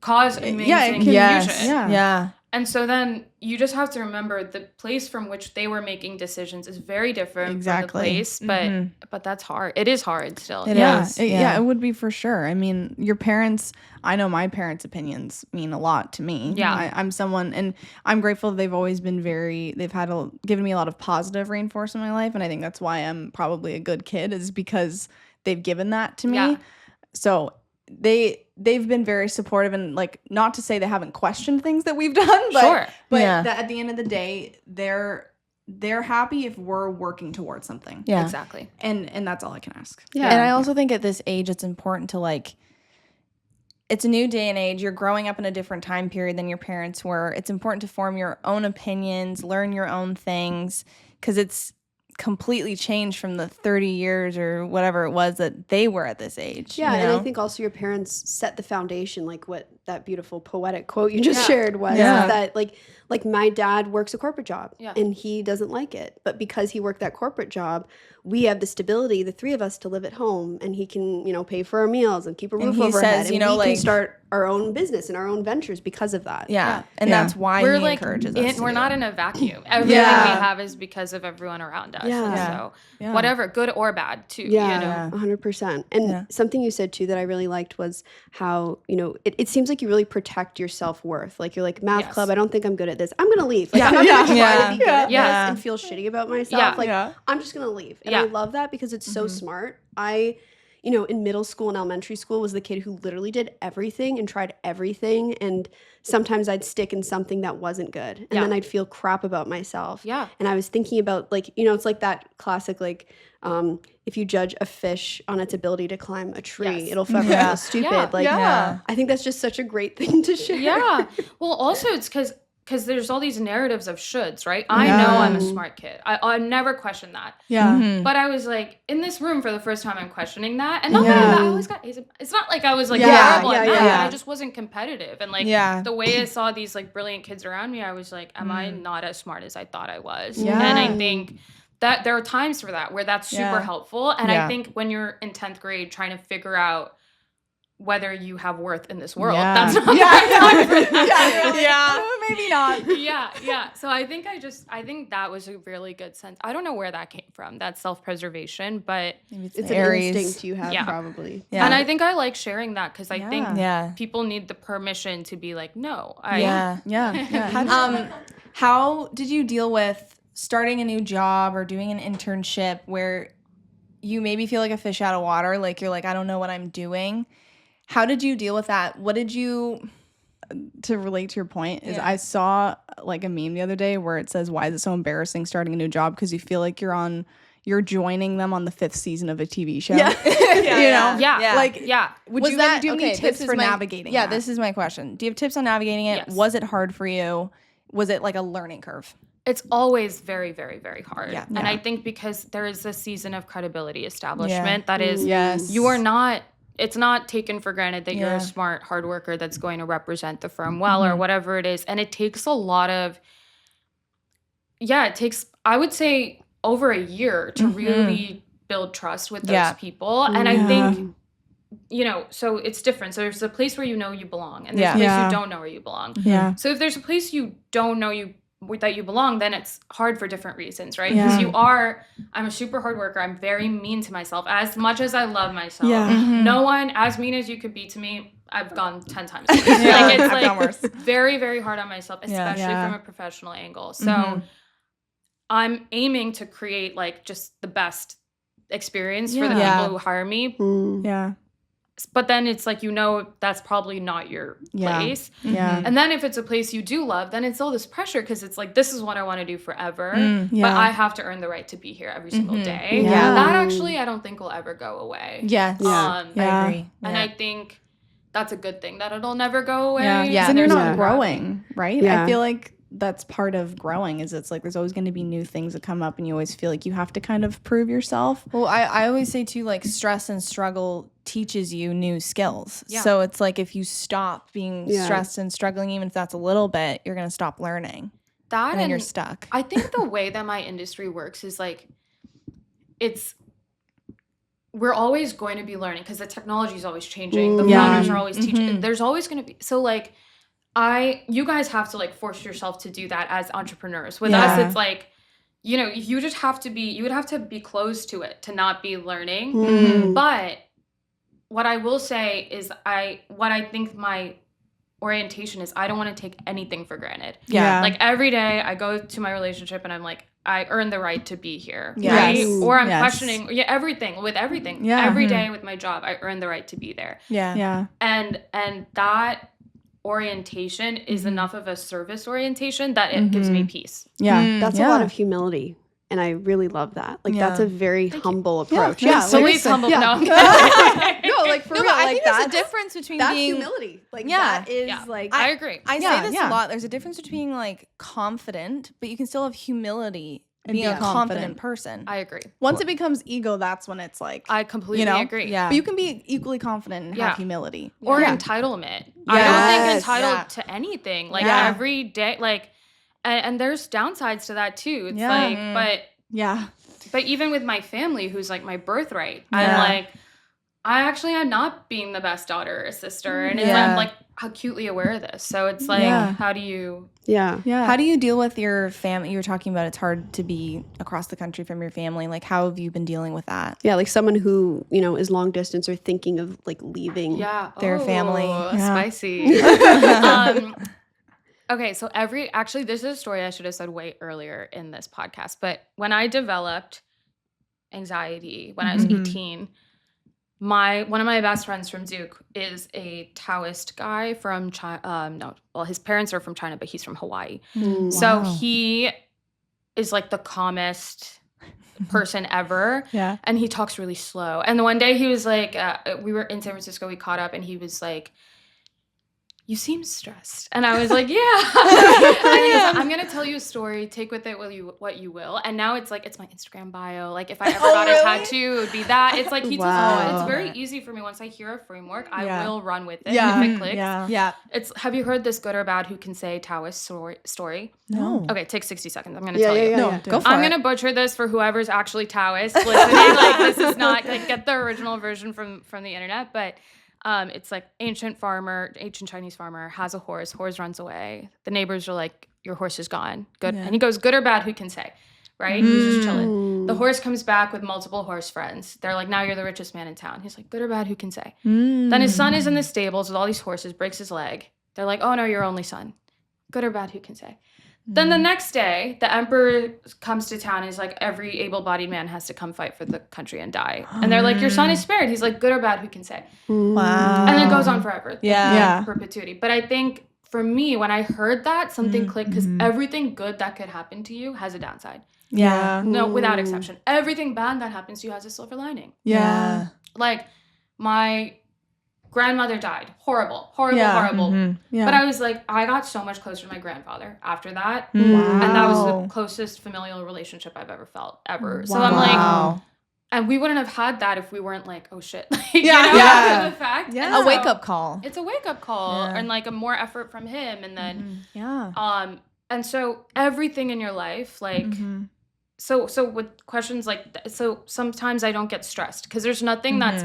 cause amazing confusion. Yeah. And so then you just have to remember the place from which they were making decisions is very different from the place, but that's hard. It is hard still. It is. It would be for sure. I mean, your parents, I know my parents' opinions mean a lot to me. Yeah. I'm someone, and I'm grateful they've always been given me a lot of positive reinforcement in my life, and I think that's why I'm probably a good kid, is because they've given that to me. Yeah. So they've been very supportive, and like, not to say they haven't questioned things that we've done, but at the end of the day, they're happy if we're working towards something. Yeah, exactly. And that's all I can ask. Yeah. And I also think at this age, it's important to like, it's a new day and age. You're growing up in a different time period than your parents were. It's important to form your own opinions, learn your own things, because it's completely changed from the 30 years or whatever it was that they were at this age. Yeah, you know? and I think also your parents set the foundation, like what that beautiful poetic quote you just shared was, that like my dad works a corporate job and he doesn't like it. But because he worked that corporate job, we have the stability, the three of us, to live at home, and he can, pay for our meals and keep a roof over our head. And we can start our own business and our own ventures because of that. Yeah. And that's why he encourages us. We're not in a vacuum. Everything we have is because of everyone around us. Yeah. And so whatever, good or bad too. Yeah, 100%. And something you said too that I really liked was how, it seems like you really protect your self-worth. Like you're like, math club, I don't think I'm good at this. I'm going to leave. Like I'm not going to try to be good at this and feel shitty about myself. I'm just going to leave. And I love that because it's so smart. I, in middle school and elementary school was the kid who literally did everything and tried everything. And sometimes I'd stick in something that wasn't good. And then I'd feel crap about myself. Yeah. And I was thinking about it's like that classic, like, if you judge a fish on its ability to climb a tree, it'll fucking feel stupid. I think that's just such a great thing to share. Yeah. Well, also it's because there's all these narratives of shoulds, right? I know I'm a smart kid. I never questioned that. Yeah. But I was like, in this room for the first time, I'm questioning that. And not that I always got A's. It's not like I was like terrible at math. I just wasn't competitive. And like the way I saw these like brilliant kids around me, I was like, am I not as smart as I thought I was? Yeah. And I think that there are times for that where that's super helpful. And I think when you're in 10th grade trying to figure out whether you have worth in this world. Yeah. That's not Maybe not. Yeah. So I think that was a really good sense. I don't know where that came from, that self-preservation, but it's an Aries. instinct you have probably. Yeah. And I think I like sharing that because I think people need the permission to be like, no. How did you deal with starting a new job or doing an internship where you maybe feel like a fish out of water, like you're like, I don't know what I'm doing? How did you deal with that? What did you... To relate to your point is I saw like a meme the other day where it says, why is it so embarrassing starting a new job? Because you feel like you're joining them on the 5th season of a TV show. Yeah. Do you have any tips for navigating that? This is my question. Do you have tips on navigating it? Yes. Was it hard for you? Was it like a learning curve? It's always very, very, very hard. Yeah. And I think because there is a season of credibility establishment that is, it's not taken for granted that you're a smart hard worker that's going to represent the firm well or whatever it is. And it takes a lot of, I would say, over a year to really build trust with those people. And I think, so it's different. So there's a place where you know you belong and there's a place you don't know where you belong. Yeah. So if there's a place you don't know that you belong, then it's hard for different reasons, right? Because I'm a super hard worker. I'm very mean to myself as much as I love myself. No one as mean as you could be to me, I've gone 10 times. It's very, very hard on myself, especially from a professional angle. So I'm aiming to create like just the best experience for the people who hire me. But then it's like, that's probably not your place. And then if it's a place you do love, then it's all this pressure because it's like, this is what I want to do forever. But I have to earn the right to be here every single day. That actually, I don't think will ever go away. I agree. And I think that's a good thing that it'll never go away. And you're not growing, right? Yeah. I feel like that's part of growing is it's like there's always going to be new things that come up and you always feel like you have to kind of prove yourself. Well, I always say too, like stress and struggle teaches you new skills. So it's like if you stop being stressed and struggling, even if that's a little bit, you're going to stop learning. And then you're stuck. I think the way that my industry works is like we're always going to be learning because the technology is always changing. The founders are always teaching. There's always going to be, so like you guys have to like force yourself to do that as entrepreneurs. With us, it's like, you just have to you would have to be close to it to not be learning. But what I will say is what I think my orientation is, I don't want to take anything for granted. Like every day I go to my relationship and I'm like, I earn the right to be here, right? Or I'm questioning everything. Every day with my job, I earn the right to be there. And that orientation is enough of a service orientation that it gives me peace. That's a lot of humility. And I really love that. Like that's a very humble approach. Somebody's humble. No, no, like for real. I like think there's a difference between that's being humility. Like that is like I agree. I say this a lot. There's a difference between like confident, but you can still have humility and being a confident person. I agree. Once it becomes ego, that's when it's like I completely agree. But you can be equally confident and have humility. Or entitlement. I don't think entitled to anything. Like every day, like and there's downsides to that too. It's like but even with my family, who's like my birthright, I'm like, I'm not being the best daughter or sister. And I'm like acutely aware of this. So it's like, how do you how do you deal with your family? You were talking about it's hard to be across the country from your family. Like how have you been dealing with that? like someone who is long distance or thinking of like leaving their family. Spicy. Okay, so this is a story I should have said way earlier in this podcast, but when I developed anxiety when I was 18, one of my best friends from Duke is a Taoist guy from China. His parents are from China, but he's from Hawaii. So he is like the calmest person ever. And he talks really slow. And one day he was like, we were in San Francisco, we caught up, and he was like, you seem stressed. And I was like, yeah. And I'm going to tell you a story. Take with it what you will. And now it's like, it's my Instagram bio. Like if I ever got a tattoo, it would be that. It's like, it's very easy for me. Once I hear a framework, I will run with it if it clicks. Have you heard this good or bad who can say Taoist story? No. Okay, take 60 seconds. I'm going to tell you. Go for it. I'm going to butcher this for whoever's actually Taoist listening. Like this is not, like get the original version from the internet. But It's like ancient Chinese farmer has a horse runs away. The neighbors are like, your horse is gone. Good. And he goes, good or bad, who can say? Right? He's just chilling. The horse comes back with multiple horse friends. They're like, now you're the richest man in town. He's like, good or bad, who can say? Then his son is in the stables with all these horses, breaks his leg. They're like, oh no, your only son. Good or bad, who can say? Then the next day, the emperor comes to town and he's like, every able-bodied man has to come fight for the country and die. And they're like, your son is spared. He's like, good or bad, who can say? Wow. And it goes on forever. Yeah. Perpetuity. But I think for me, when I heard that, something clicked because everything good that could happen to you has a downside. Yeah. No, without exception. Everything bad that happens to you has a silver lining. Yeah. Like, my grandmother died. Horrible. Yeah. But I was like, I got so much closer to my grandfather after that. Wow. And that was the closest familial relationship I've ever felt, ever. Wow. So I'm like, and we wouldn't have had that if we weren't like, oh shit. Like, Yeah. The fact. Yeah. A wake-up call. It's a wake-up call and like a more effort from him. And then, and so everything in your life, like, so with questions like, so sometimes I don't get stressed because there's nothing that's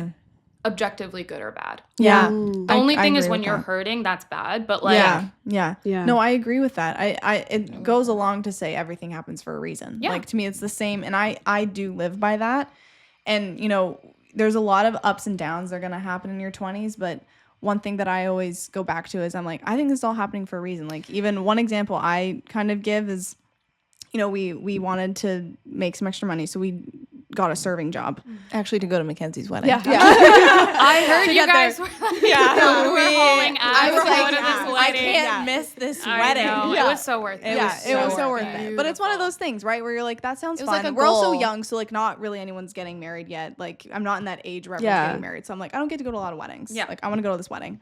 objectively good or bad. Yeah. The only thing is agree when with you're that. hurting, that's bad. But like, Yeah. No, I agree with that. It goes along to say everything happens for a reason. Yeah. Like, to me, it's the same. And I do live by that. And, you know, there's a lot of ups and downs that are going to happen in your 20s. But one thing that I always go back to is I'm like, I think this is all happening for a reason. Like, even one example I kind of give is, you know, we wanted to make some extra money. So we got a serving job. Actually, to go to Mackenzie's wedding. Yeah. I heard you guys were like, we were hauling ass. I was like, to this I wedding. can't miss this I wedding. know. It was so worth it. It was so worth it. But it's one of those things, right, where you're like, that sounds fun. like a We're also goal. young, so like not really anyone's getting married yet. Like, I'm not in that age where everyone's getting married. So I'm like, I don't get to go to a lot of weddings. Yeah. Like, I want to go to this wedding.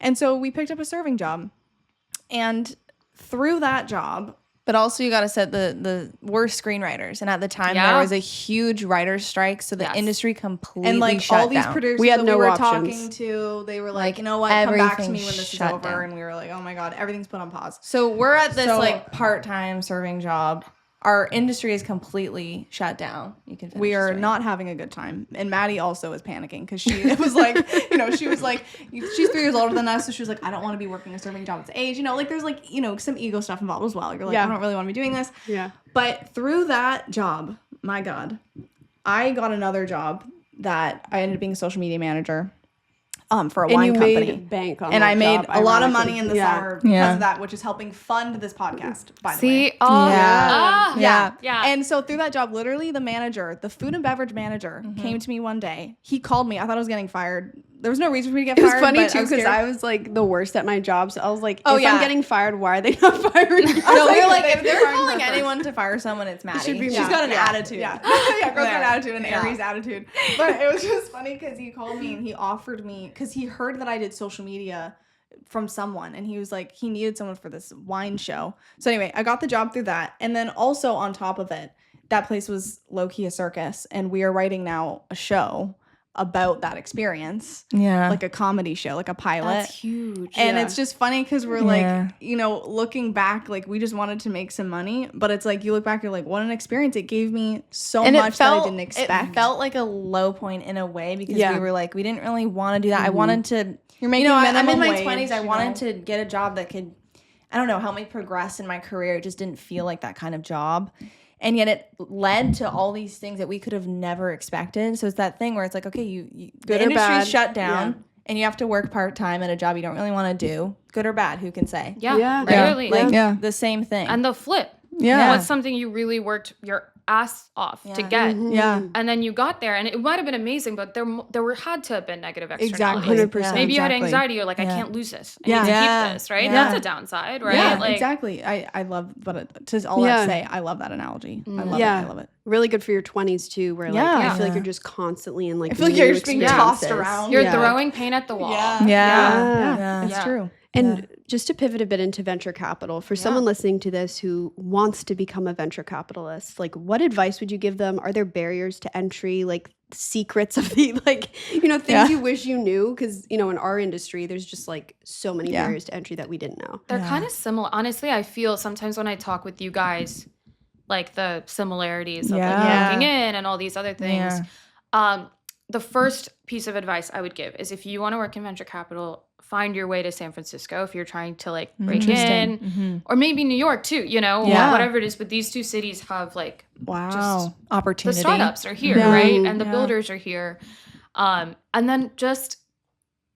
And so we picked up a serving job. And through that job, But also you got to set the worst screenwriters. And at the time, there was a huge writer's strike. So the industry completely and like shut all these down. producers We had that no we were options. talking to, they were like, Like, you know what, come back to everything me when this is shut over. down. And we were like, oh my God, everything's put on pause. So we're at this So- like part-time serving job. Our industry is completely shut down. You can finish We are this, right? not having a good time. And Maddie also is panicking because she was like, you know, she was like, she's 3 years older than us. So she was like, I don't want to be working a serving job at this age. You know, like there's like, you know, some ego stuff involved as well. You're like, I don't really want to be doing this. Yeah. But through that job, my God, I got another job that I ended up being a social media manager for a And wine you company. made bank on And that I made job, a lot of ironically. money in the summer because of that, which is helping fund this podcast, by the way. See? Oh, Yeah. Yeah. And so through that job, literally the manager, the food and beverage manager, came to me one day. He called me. I thought I was getting fired. There was no reason for me to get It was fired. funny but too because scared. I was like the worst at my job. So I was like, Oh, if yeah. I'm getting fired, why are they not firing me? No, we're like, they if they're fired calling her first. anyone to fire someone, it's Maddie. should be She's got an attitude. Yeah, girl's got an attitude, an Aries attitude. But it was just funny because he called me and he offered me, because he heard that I did social media from someone, and he was like, he needed someone for this wine show. So anyway, I got the job through that. And then also on top of it, that place was low-key a circus, and we are writing now a show about that experience. Yeah. Like a comedy show, like a pilot. That's huge. And it's just funny because we're like, you know, looking back, like we just wanted to make some money, but it's like you look back, you're like, what an experience! It gave me so much that I didn't expect. It felt like a low point in a way because we were like, we didn't really want to do that. I wanted to, You're making I'm in minimum my wage, 20s. I you wanted know? to get a job that could, I don't know, help me progress in my career. It just didn't feel like that kind of job. And yet it led to all these things that we could have never expected. So it's that thing where it's like, okay, the Good or industry's bad. shut down and you have to work part-time at a job you don't really want to do. Good or bad, who can say? Yeah. Really. Like the same thing. And the flip. Yeah. What's something you really worked your ass off to get. Yeah. And then you got there and it might have been amazing, but there had to have been negative externalities. Exactly. 100%. Maybe you had Exactly. anxiety. You're like, I can't lose this. I Yeah. need to Yeah. keep this, right? Yeah. That's a downside, right? Yeah, Like, exactly. I love, but to all Yeah. that to say, I love that analogy. I love Yeah. it. I love it. Really good for your 20s too, where like Yeah. I feel like you're just constantly in like I feel like new you're just being tossed experiences. around. You're Yeah. throwing paint at the wall. Yeah. It's Yeah. true. And just to pivot a bit into venture capital, for someone listening to this who wants to become a venture capitalist, like what advice would you give them? Are there barriers to entry, like secrets of the, like, you know, things you wish you knew? Because, you know, in our industry, there's just like so many barriers to entry that we didn't know. They're kind of similar. Honestly, I feel sometimes when I talk with you guys, like the similarities of like Yeah. working in and all these other things. the first piece of advice I would give is if you want to work in venture capital, find your way to San Francisco if you're trying to like break in, or maybe New York too, you know, whatever it is. But these two cities have like just opportunity. The startups are here, right? And the builders are here. And then just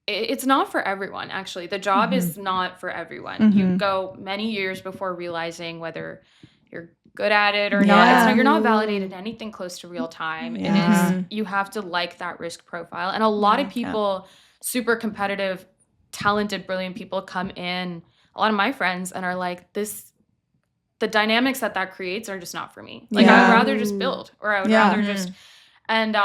it's not for everyone, actually. The job is not for everyone. You go many years before realizing whether you're good at it or not. It's not. You're not validated anything close to real time. It is. You have to like that risk profile. And a lot of people, super competitive, talented, brilliant people come in. A lot of my friends and are like, the dynamics that creates are just not for me. Like I would rather just build, or I would rather just, and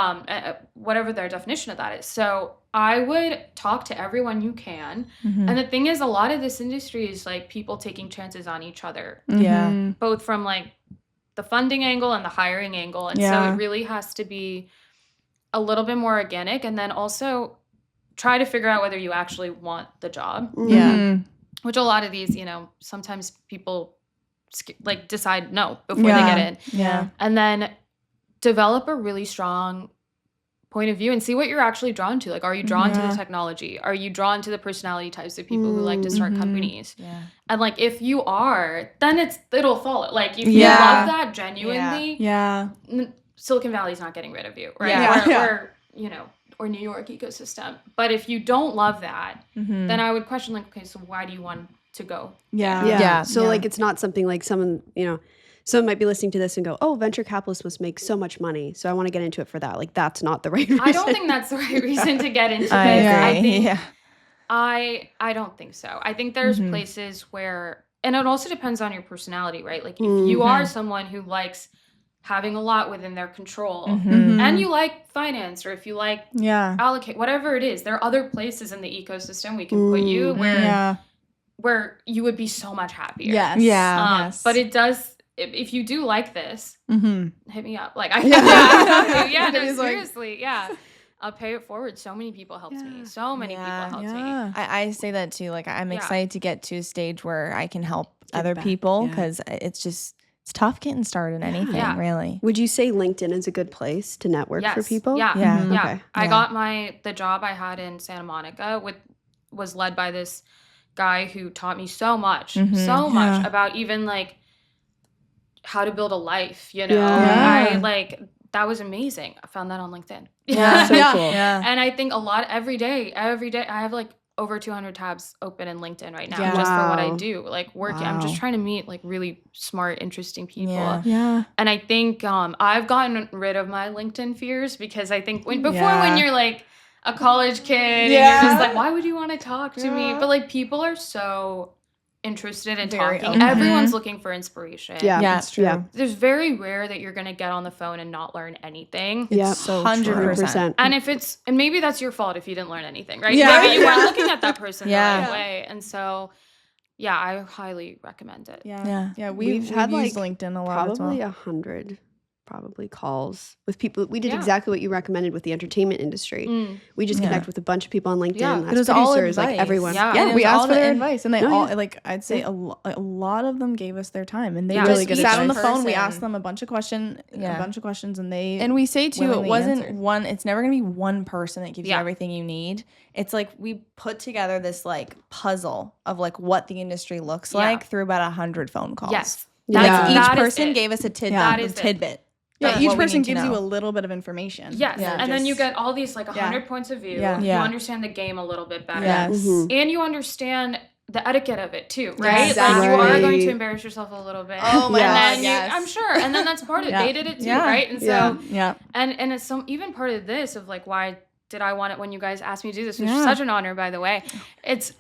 whatever their definition of that is. So I would talk to everyone you can. And the thing is, a lot of this industry is like people taking chances on each other. Both from like the funding angle and the hiring angle. And so it really has to be a little bit more organic. And then also try to figure out whether you actually want the job. Which a lot of these, you know, sometimes people like decide no before they get in. And then develop a really strong point of view and see what you're actually drawn to. Like, are you drawn to the technology? Are you drawn to the personality types of people who like to start companies? And like, if you are, then it'll follow. Like, if you love that genuinely, Silicon Valley's not getting rid of you, right? Or you know, or New York ecosystem. But if you don't love that, then I would question like, okay, so why do you want to go? So like, it's not something like someone, you know, someone might be listening to this and go, oh, venture capitalists must make so much money, so I want to get into it for that. Like, that's not the right reason. I don't think that's the right reason to get into this. I think, I don't think so. I think there's places where, and it also depends on your personality, right? Like, if you are someone who likes having a lot within their control and you like finance, or if you like allocate, whatever it is, there are other places in the ecosystem we can put you where you would be so much happier. But it does, if you do like this, hit me up. Like, seriously, I'll pay it forward. So many people helped me. So many people helped me. I say that too. Like, I'm excited to get to a stage where I can help other people, because it's tough getting started in anything, really. Would you say LinkedIn is a good place to network for people? Okay. I got the job I had in Santa Monica was led by this guy who taught me so much about even like how to build a life, you know. I like, that was amazing. I found that on LinkedIn. So cool. And I think every day I have like over 200 tabs open in LinkedIn right now just for what I do, like working. I'm just trying to meet like really smart, interesting people. And I think I've gotten rid of my LinkedIn fears, because I think when you're like a college kid and you're just like, why would you want to talk to me? But like, people are so interested in talking. Everyone's looking for inspiration. It's true. There's very rare that you're gonna get on the phone and not learn anything. It's so 100%. And maybe that's your fault if you didn't learn anything, right? Maybe you weren't looking at that person the right way. And so I highly recommend it. We've had used like LinkedIn a lot. Probably 100 calls with people. We did exactly what you recommended with the entertainment industry. We just connect with a bunch of people on LinkedIn. It was all advice. Like everyone. We asked for their advice, and they all like, I'd say a lot of them gave us their time, and they really good. Sat on the phone. We asked them a bunch of questions, and we say too, it wasn't one. It's never gonna be one person that gives you everything you need. It's like we put together this like puzzle of like what the industry looks like through about 100 phone calls. Each person gave us a tidbit. Each person gives you a little bit of information. And then you get all these like 100 points of view. You understand the game a little bit better. And you understand the etiquette of it too, right? Exactly. Like, you are going to embarrass yourself a little bit. Oh my God, I'm sure. And then that's part of it. They did it too, right? And so and it's even part of this of like, why did I want it when you guys asked me to do this, which is such an honor, by the way. It's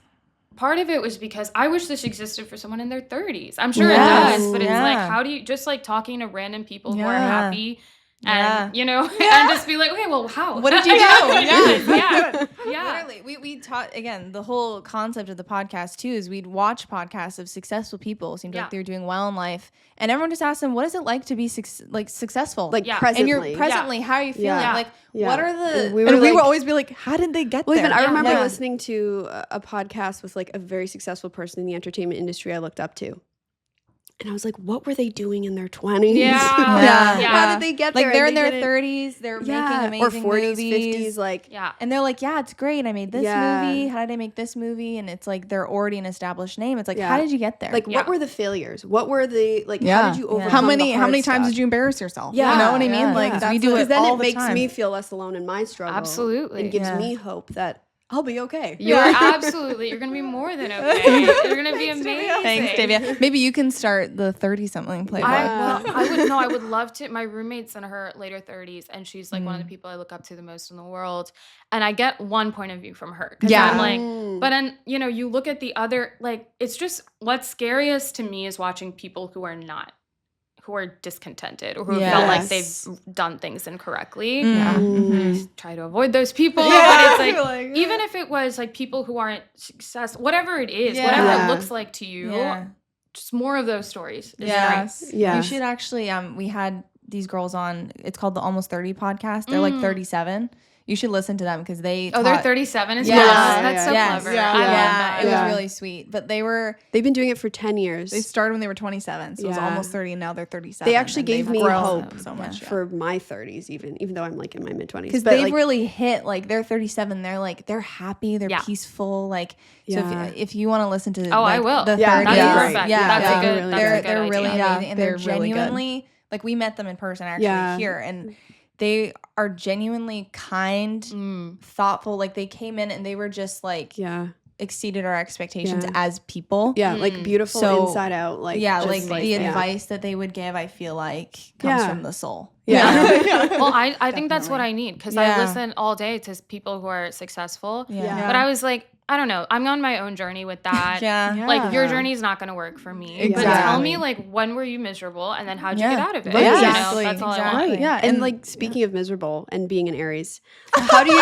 part of it was because I wish this existed for someone in their 30s. I'm sure it does, but it's like, how do you just like talking to random people who are happy and you know, and just be like, okay, well, how? What did you do? Yeah. Literally, we taught, again, the whole concept of the podcast too is we'd watch podcasts of successful people, seemed like they're doing well in life, and everyone just asked them, what is it like to be successful? Like presently. And you're presently, how are you feeling? Like, what are the... And we would always be like, how did they get there? Even I remember listening to a podcast with like a very successful person in the entertainment industry I looked up to. And I was like, what were they doing in their 20s? Yeah. How did they get there? Like they're in their 30s, they're making amazing or 40s, movies. 50s, like And they're like, yeah, it's great. I made this movie. How did I make this movie? And it's like they're already an established name. It's like, how did you get there? Like, what were the failures? What were the how did you overcome how many stuff? times did you embarrass yourself? Yeah. You know what I mean? Like we do it then all it the makes time. me feel less alone in my struggle. Absolutely. And gives me hope that I'll be okay. You're absolutely. You're gonna be more than okay. You're gonna be amazing. Thanks, Divya. Maybe you can start the 30-something Playbook. I would love to. My roommate's in her later 30s, and she's like one of the people I look up to the most in the world. And I get one point of view from her. I'm like, but then, you know, you look at the other, like, it's just what's scariest to me is watching people who are discontented or who felt like they've done things incorrectly. Try to avoid those people. But it's like, even if it was like people who aren't successful, whatever it is, whatever it looks like to you, just more of those stories. Yes. You should actually, we had these girls on, it's called the Almost 30 podcast. They're like 37. You should listen to them because they they're 37 as well. That's so clever. I love that. It was really sweet. But they've been doing it for 10 years. They started when they were 27, so it was almost 30, and now they're 37. They actually gave me hope so much for my 30s, even though I'm like in my mid-20s. Because they've really hit, like, they're 37. They're like, they're happy, they're peaceful. Like, so if you want to listen to I will. The 30s, that's perfect. That's a good they're really idea. amazing. And they're genuinely, like, we met them in person actually here. And they are genuinely kind, thoughtful. Like, they came in and they were just like exceeded our expectations as people. Yeah, like beautiful inside out. Like, like the advice that they would give, I feel like comes from the soul. Well, I think that's what I need because I listen all day to people who are successful. But I was like, I don't know. I'm on my own journey with that. Like, your journey is not going to work for me. Exactly. But tell me, like, when were you miserable and then how'd you get out of it? Right. Exactly. You know, that's all I want. Yeah. And like, speaking of miserable and being an Aries, how do you...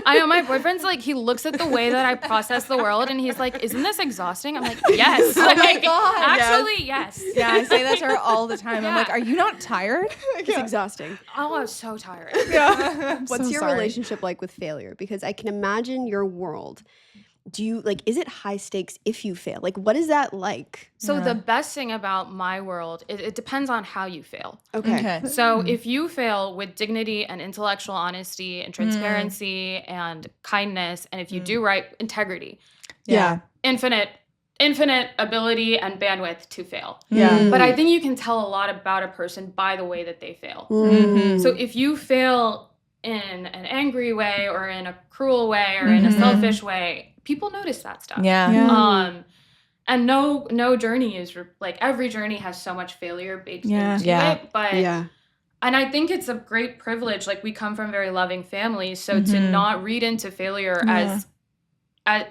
I know my boyfriend's like, he looks at the way that I process the world and he's like, isn't this exhausting? I'm like, yes. Oh my God. Actually, yes. Yeah, I say that to her all the time. I'm like, are you not tired? It's exhausting. Oh, I was so tired. What's your relationship like with failure? Because I can imagine your world. Do you like, is it high stakes if you fail? Like, what is that like? So the best thing about my world, it depends on how you fail. Okay. So if you fail with dignity and intellectual honesty and transparency and kindness, and if you do right, integrity. Infinite ability and bandwidth to fail. But I think you can tell a lot about a person by the way that they fail. So if you fail in an angry way or in a cruel way or in a selfish way, people notice that stuff. And no journey is like, every journey has so much failure baked into it. But and I think it's a great privilege. Like, we come from very loving families, so to not read into failure as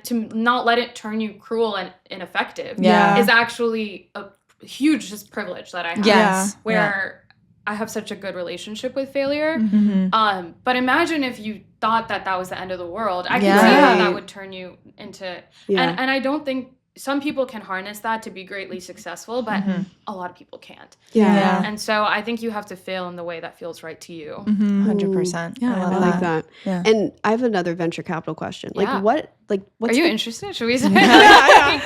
to not let it turn you cruel and ineffective is actually a huge just privilege that I have. Where I have such a good relationship with failure. But imagine if you thought that was the end of the world. I can see how that would turn you into... And I don't think... Some people can harness that to be greatly successful, but a lot of people can't. And so I think you have to fail in the way that feels right to you. 100%. Yeah, I like that. And I have another venture capital question. Like, what's Are you interested? Should we say? I'm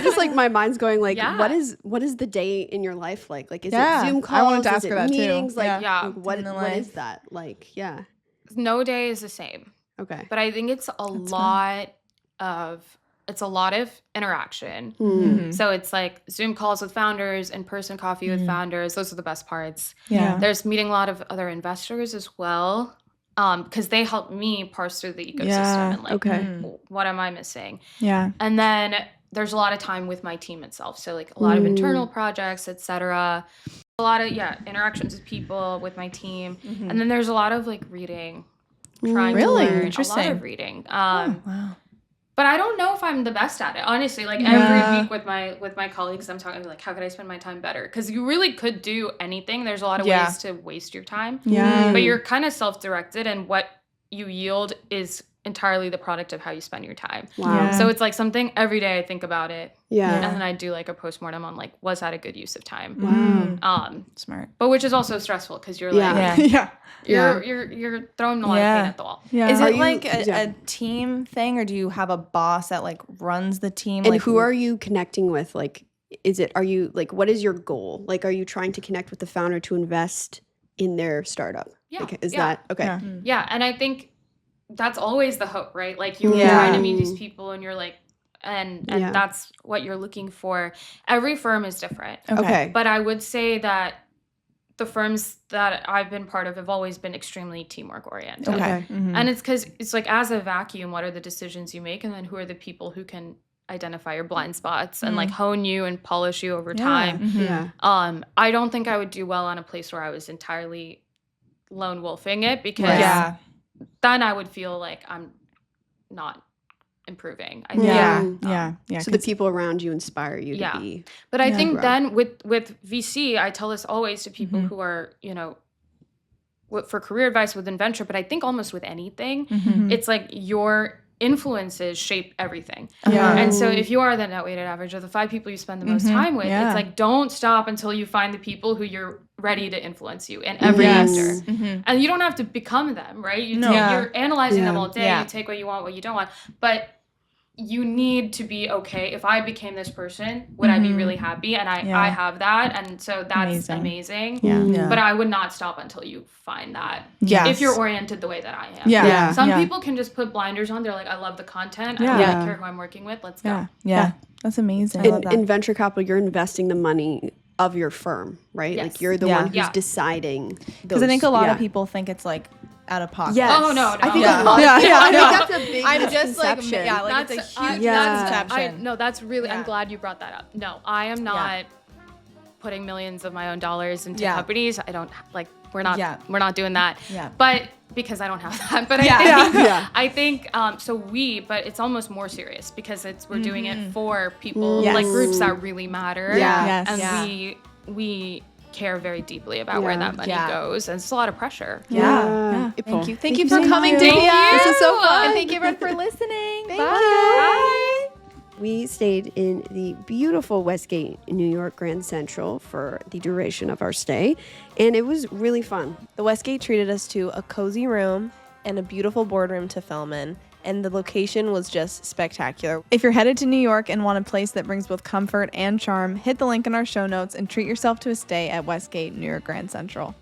just like, my mind's going like, what is the day in your life like? Like, is it Zoom calls? I wanted to ask is her it that meetings? too. Like, what is that? Like, No day is the same. Okay. But I think it's a lot of interaction. So it's like Zoom calls with founders, in-person coffee with founders. Those are the best parts. There's meeting a lot of other investors as well, because they help me parse through the ecosystem and like, what am I missing? And then there's a lot of time with my team itself. So like a lot of internal projects, etc. A lot of interactions with people, with my team. And then there's a lot of like reading, trying to learn. Interesting. A lot of reading. But I don't know if I'm the best at it, honestly. Like every week with my colleagues, I'm talking like, how could I spend my time better? Because you really could do anything. There's a lot of ways to waste your time. But you're kind of self-directed, and what you yield is entirely the product of how you spend your time. Wow. Yeah. So it's like something every day I think about it. Yeah. And then I do like a postmortem on like, was that a good use of time? Wow. Smart. But which is also stressful because you're Yeah. like, Yeah. you're throwing a lot of paint at the wall. Yeah. Is Are it you- like yeah. a team thing, or do you have a boss that like runs the team? And like, who are you connecting with? Like, are you like, what is your goal? Like, are you trying to connect with the founder to invest in their startup? Yeah. Like, is Yeah. that okay? Yeah. Yeah. And I think that's always the hope, right? Like you're Yeah. trying to meet these people and you're like, and Yeah. that's what you're looking for. Every firm is different. Okay. But I would say that the firms that I've been part of have always been extremely teamwork oriented. Okay. And it's because it's like as a vacuum, what are the decisions you make? And then who are the people who can identify your blind spots and like hone you and polish you over time? Yeah. I don't think I would do well on a place where I was entirely lone wolfing it because Yeah. then I would feel like I'm not improving. I Yeah. think. Yeah. So the people around you inspire you Yeah. to be. But I think Grow. then with VC, I tell this always to people who are, for career advice within venture, but I think almost with anything, it's like your influences shape everything. Yeah. And so if you are the net weighted average of the 5 people you spend the most time with, Yeah. it's like don't stop until you find the people who you're ready to influence you in every Yes. sector. And you don't have to become them, right? No. You're analyzing them Yeah. all day. Yeah. You take what you want, what you don't want. But you need to be okay. If I became this person, would I be really happy? And I have that. And so that's amazing. Yeah. But I would not stop until you find that. Yes. If you're oriented the way that I am. Yeah. Yeah. Some people can just put blinders on. They're like, I love the content. I Yeah. don't Yeah. really care who I'm working with. Let's go. Yeah. That's amazing. In venture capital, you're investing the money of your firm, right? Yes. Like you're the Yeah. one who's Yeah. deciding. Because I think a lot yeah. of people think it's like out of pocket. Yes. Oh, no, I think no. a lot of Yeah. people, Yeah. I think No. that's a big I'm just like, misconception. yeah, like it's a huge misconception. No, that's really, I'm Yeah. glad you brought that up. No, I am not putting millions of my own dollars into Yeah. companies. I don't like, we're not doing that. Yeah. But because I don't have that, but Yeah. I think, Yeah. I think, but it's almost more serious because we're doing it for people, Yes. like groups that really matter. Yeah. Yes. And Yeah. we care very deeply about where Yeah. that money Yeah. goes. And it's a lot of pressure. Yeah. People. Thank you for coming, Thank Divya. you. This is so fun. And thank you everyone for listening. Bye. We stayed in the beautiful Westgate, New York Grand Central for the duration of our stay, and it was really fun. The Westgate treated us to a cozy room and a beautiful boardroom to film in, and the location was just spectacular. If you're headed to New York and want a place that brings both comfort and charm, hit the link in our show notes and treat yourself to a stay at Westgate, New York Grand Central.